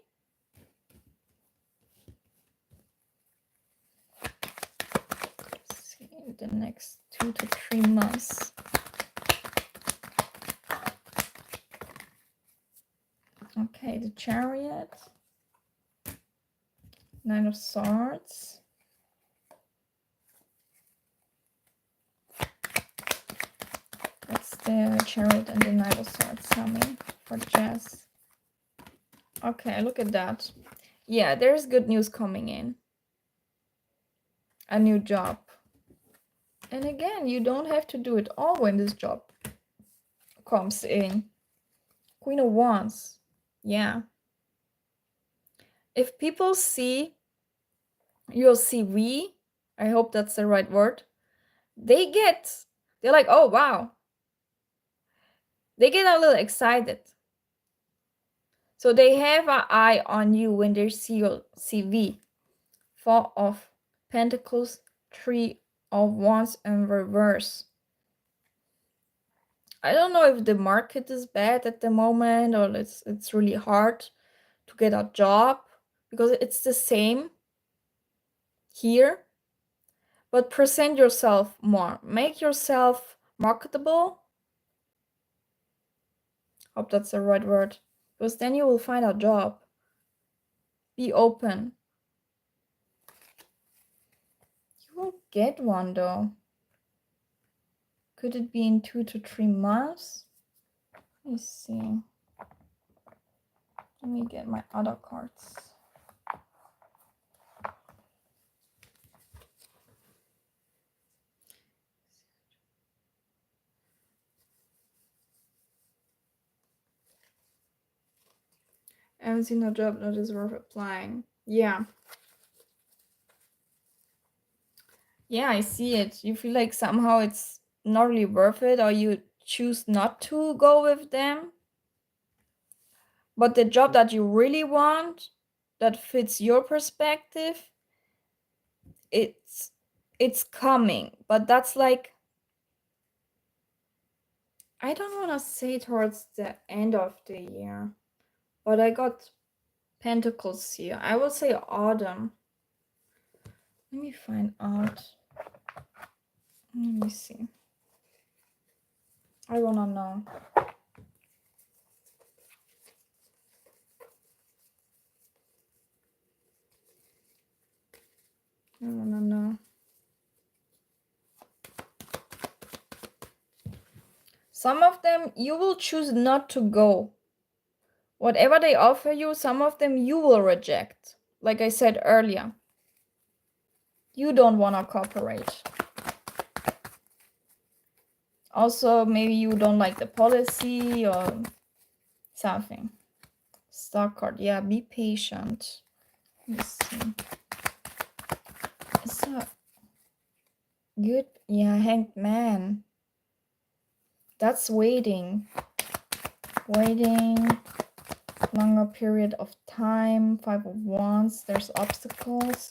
Speaker 1: Let's see, the next 2 to 3 months. Okay, the Chariot. 9 of Swords. That's the Chariot and the 9 of Swords coming for Jess. Okay, look at that. Yeah, there's good news coming in. A new job. And again, you don't have to do it all when this job comes in. Queen of Wands. Yeah. If people see your CV, I hope that's the right word, they're like, oh, wow. They get a little excited. So they have an eye on you when they see your CV. 4 of Pentacles, 3 of Wands in reverse. I don't know if the market is bad at the moment or it's really hard to get a job, because it's the same here. But present yourself more. Make yourself marketable. Hope that's the right word. Because then you will find a job. Be open. You will get one though. Could it be in 2 to 3 months? Let me see. Let me get my other cards. I haven't seen a job that is worth applying. Yeah. Yeah, I see it. You feel like somehow it's not really worth it, or you choose not to go with them. But the job that you really want, that fits your perspective, it's coming. But that's like, I don't want to say towards the end of the year, but I got Pentacles here. I will say autumn. Let me find out. Let me see. I wanna know. I wanna know. Some of them you will choose not to go. Whatever they offer you, some of them you will reject. Like I said earlier. You don't wanna cooperate. Also, maybe you don't like the policy or something. Star card. Yeah, be patient. Let's see. So good. Yeah, Hanged Man. That's waiting. Waiting. Longer period of time. 5 of Wands. There's obstacles.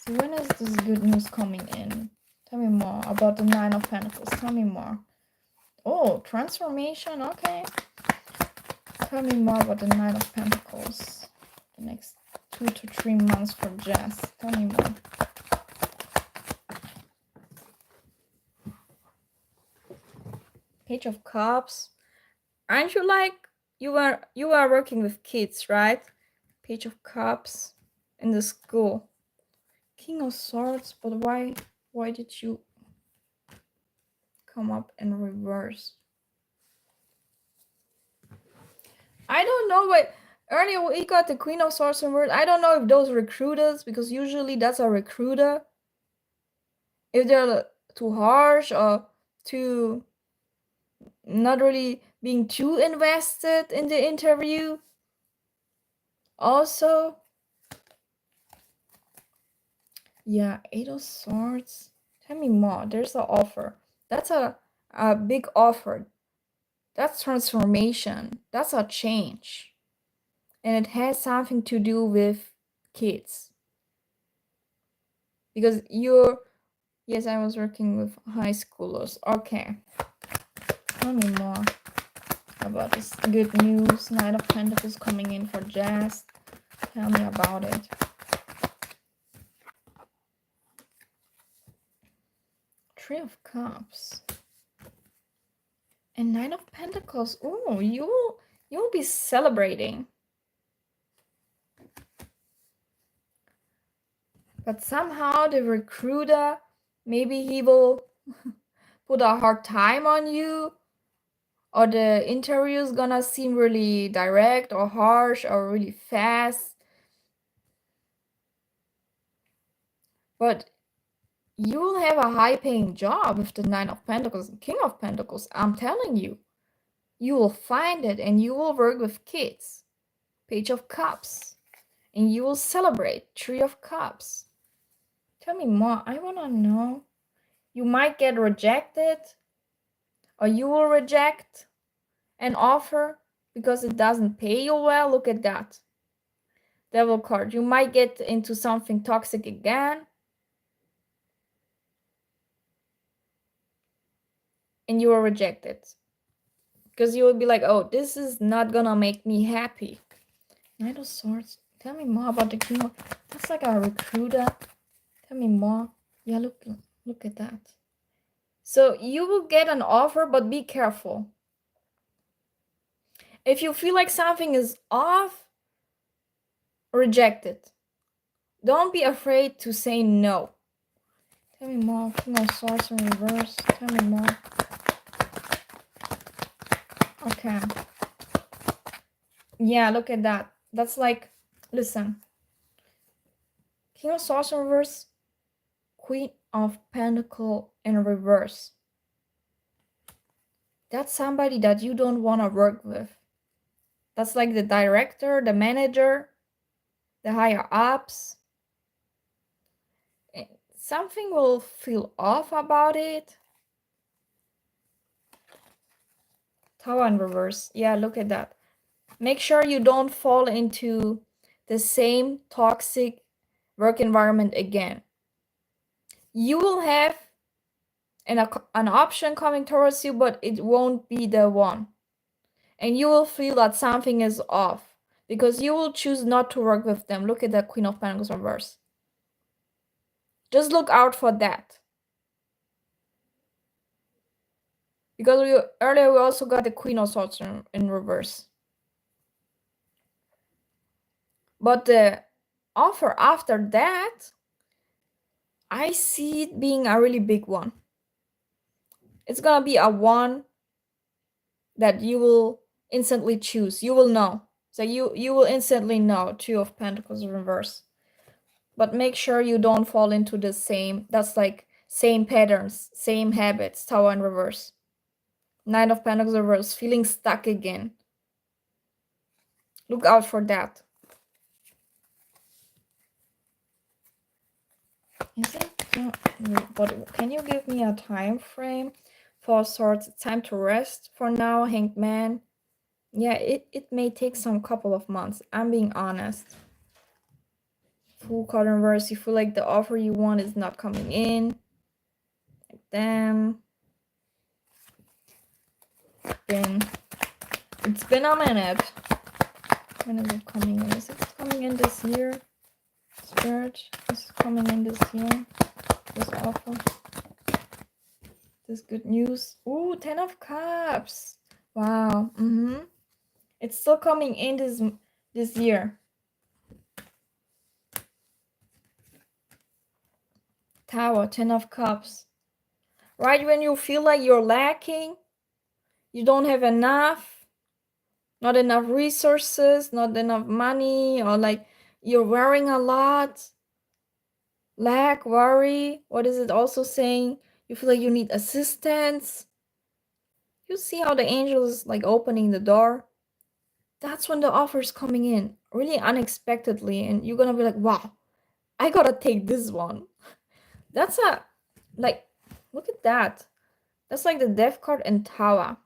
Speaker 1: So when is this good news coming in? Tell me more about the 9 of Pentacles. Tell me more. Oh, transformation. Okay. Tell me more about the 9 of Pentacles. The next 2 to 3 months for Jess. Tell me more. Page of Cups. Aren't you like, you are working with kids, right? Page of Cups in the school. King of Swords, but why did you come up in reverse? I don't know what. Earlier we got the Queen of Swords in reverse. I don't know if those recruiters, because usually that's a recruiter, if they're too harsh or too not really being too invested in the interview. Also, Yeah, Eight of Swords. Tell me more. There's an offer. That's a big offer. That's transformation. That's a change. And it has something to do with kids. Because you're, yes, I was working with high schoolers. Okay. Tell me more about this good news. Knight of Pentacles coming in for Jazz. Tell me about it. Three of Cups. And Nine of Pentacles. Oh, you'll be celebrating. But somehow the recruiter, maybe he will put a hard time on you, or the interview is gonna seem really direct or harsh or really fast. But you will have a high-paying job with the Nine of Pentacles and King of Pentacles. I'm telling you. You will find it and you will work with kids. Page of Cups. And you will celebrate. Three of Cups. Tell me more. I want to know. You might get rejected, or you will reject an offer because it doesn't pay you well. Look at that. Devil card. You might get into something toxic again. And you will reject it. Because you will be like, oh, this is not gonna make me happy. Knight of Swords. Tell me more about the King of... That's like a recruiter. Tell me more. Yeah, look at that. So you will get an offer, but be careful. If you feel like something is off, reject it. Don't be afraid to say no. Tell me more. King of Swords in reverse. Tell me more. Okay. Yeah, look at that. That's like, listen. King of Swords in reverse. Queen of Pentacle in reverse. That's somebody that you don't want to work with. That's like the director, the manager, the higher ups. Something will feel off about it. Tower in reverse. Yeah, look at that. Make sure you don't fall into the same toxic work environment again. You will have an option coming towards you, but it won't be the one. And you will feel that something is off because you will choose not to work with them. Look at the Queen of Pentacles reverse. Just look out for that. Because earlier we also got the Queen of Swords in reverse. But the offer after that, I see it being a really big one. It's gonna be a one that you will instantly choose. You will know. So you will instantly know. Two of Pentacles in reverse. But make sure you don't fall into the same, that's like same patterns, same habits. Tower in reverse. Nine of Pentacles in reverse, feeling stuck again. Look out for that. Is it? But can you give me a time frame? Four Swords, it's time to rest for now. Hanged Man. Yeah, it may take some couple of months. I'm being honest. Full card in reverse. You feel like the offer you want is not coming in. Like them. It's been a minute. When is it coming in? Is it coming in this year? Spirit is coming in this year. This offer. This good news. Ooh, 10 of Cups. Wow. It's still coming in this year. Tower, 10 of Cups. Right when you feel like you're lacking, you don't have enough, not enough resources, not enough money, or like you're wearing a lot. Lack, worry. What is it also saying? You feel like you need assistance. You see how the angel is like opening the door? That's when the offer's coming in really unexpectedly, and you're gonna be like, wow, I gotta take this one. That's like, look at that. That's like the death card in Tower.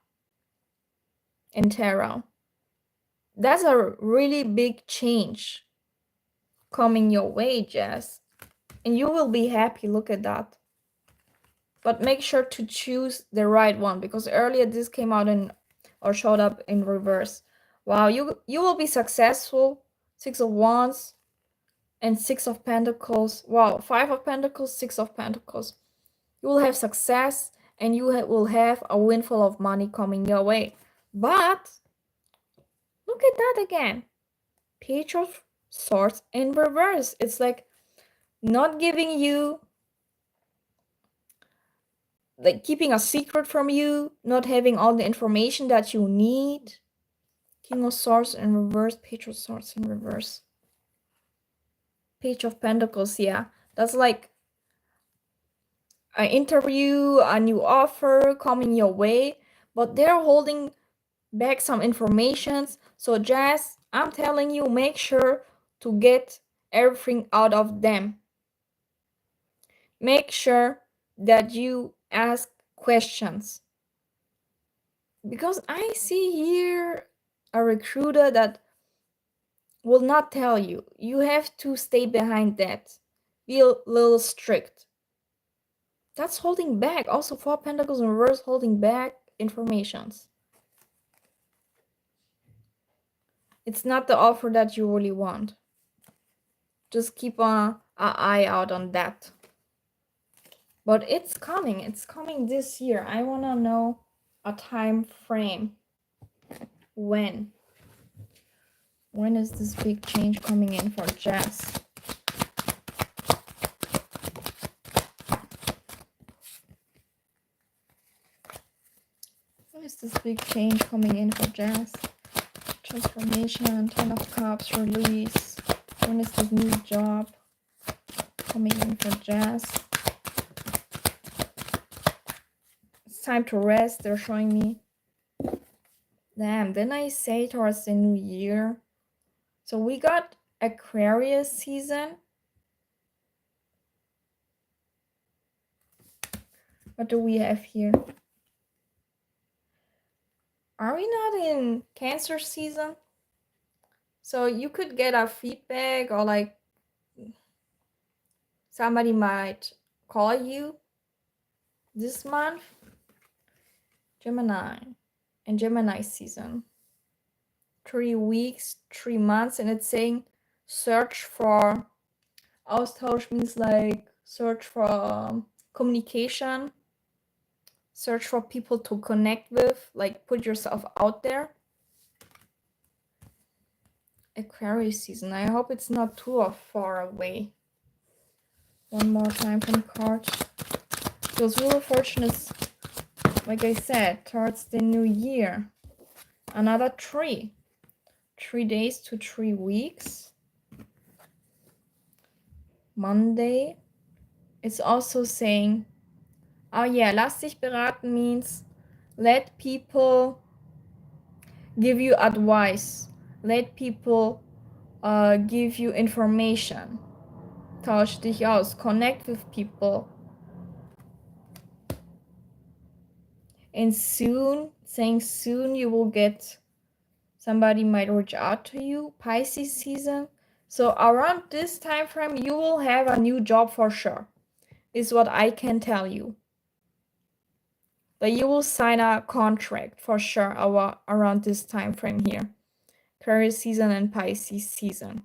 Speaker 1: In tarot. That's a really big change coming your way, Jess. And you will be happy, look at that. But make sure to choose the right one, because earlier this came out or showed up in reverse. Wow, you will be successful. 6 of Wands and 6 of Pentacles. Wow, 5 of Pentacles, 6 of Pentacles. You will have success and you will have a windfall of money coming your way. But look at that again. Page of Swords in reverse. It's like not giving you, like keeping a secret from you, not having all the information that you need. King of Swords in reverse, Page of Swords in reverse. Page of Pentacles, yeah. That's like an interview, a new offer coming your way, but they're holding back some informations. So Jazz, I'm telling you, make sure to get everything out of them. Make sure that you ask questions. Because I see here a recruiter that will not tell you. You have to stay behind that. Be a little strict. That's holding back. Also, 4 Pentacles in reverse, holding back informations. It's not the offer that you really want. Just keep an eye out on that. But it's coming. It's coming this year. I want to know a time frame. When? When is this big change coming in for Jazz? When is this big change coming in for Jazz? Transformation, 10 of Cups, release. When is this new job coming in for Jazz? It's time to rest, they're showing me. Damn, didn't I say towards the new year? So we got Aquarius season. What do we have here? Are we not in Cancer season? So you could get a feedback, or like somebody might call you this month. Gemini and Gemini season. 3 weeks, 3 months, and it's saying search for. Austausch means like search for communication, search for people to connect with, like put yourself out there. Aquarius season. I hope it's not too far away. One more time from cards. Because Wheel of Fortune is, like I said, towards the new year. Another 3. 3 days to 3 weeks. Monday. It's also saying, oh yeah, lass dich beraten means let people give you advice. Let people give you information. Tausch dich aus. Connect with people. And soon, saying soon you will get, somebody might reach out to you. Pisces season. So around this time frame, you will have a new job for sure. Is what I can tell you. But you will sign a contract for sure around this time frame here. Aquarius season and Pisces season.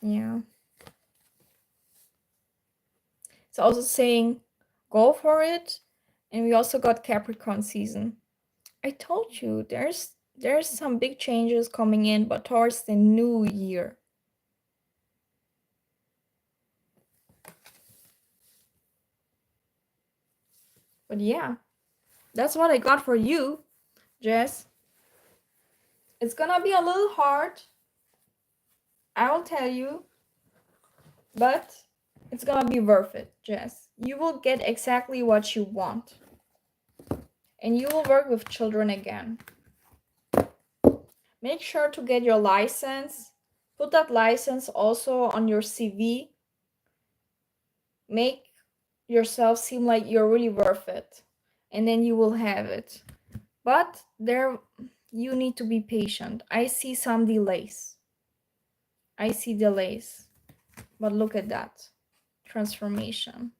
Speaker 1: Yeah. It's also saying go for it. And we also got Capricorn season. I told you there's some big changes coming in, but towards the new year. But yeah, that's what I got for you, Jess. It's gonna be a little hard, I will tell you, but it's gonna be worth it, Jess. You will get exactly what you want. and you will work with children again. Make sure to get your license. Put that license also on your CV. Make yourself seem like you're really worth it, and then you will have it. But there, you need to be patient. I see some delays. But look at that transformation.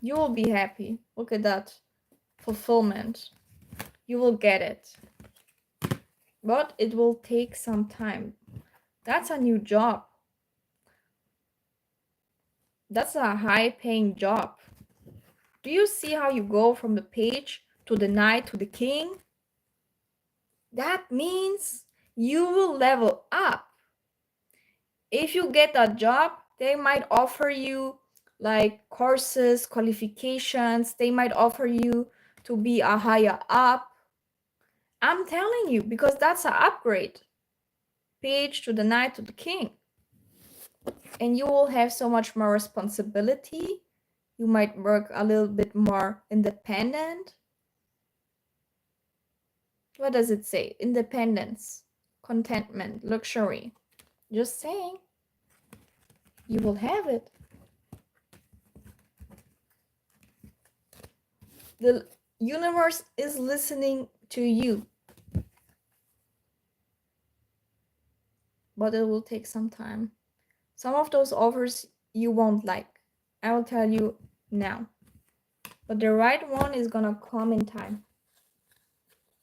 Speaker 1: You will be happy. Look at that fulfillment. You will get it. But it will take some time. That's a new job. That's a high-paying job. Do you see how you go from the page to the knight to the king? That means you will level up. If you get a job, they might offer you like courses, qualifications. They might offer you to be a higher up. I'm telling you, because that's an upgrade. Page to the knight to the king. And you will have so much more responsibility. You might work a little bit more independent. What does it say? Independence, contentment, luxury. Just saying. You will have it. The universe is listening to you. But it will take some time. Some of those offers you won't like. I will tell you now. But the right one is gonna come in time.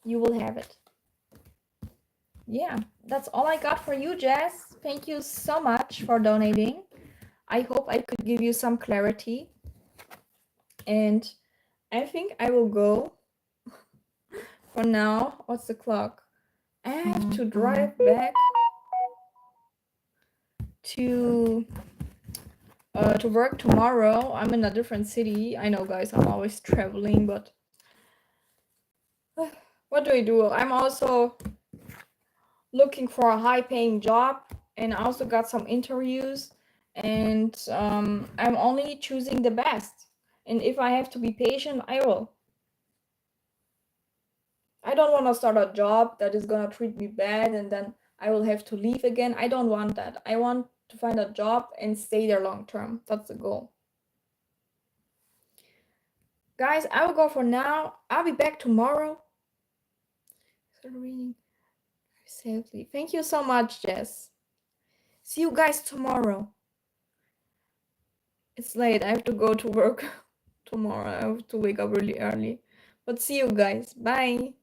Speaker 1: You will have it. Yeah, that's all I got for you, Jess. Thank you so much for donating. I hope I could give you some clarity. And I think I will go for now. What's the clock? I have to drive back to work tomorrow. I'm in a different city. I know, guys, I'm always traveling, but what do? I'm also looking for a high-paying job, and I also got some interviews, and I'm only choosing the best. And if I have to be patient, I will. I don't want to start a job that is gonna treat me bad and then I will have to leave again. I don't want that. I want to find a job and stay there long term. That's the goal. Guys, I will go for now. I'll be back tomorrow. Reading safely. Thank you so much, Jess. See you guys tomorrow. It's late. I have to go to work tomorrow. I have to wake up really early. But see you guys. Bye.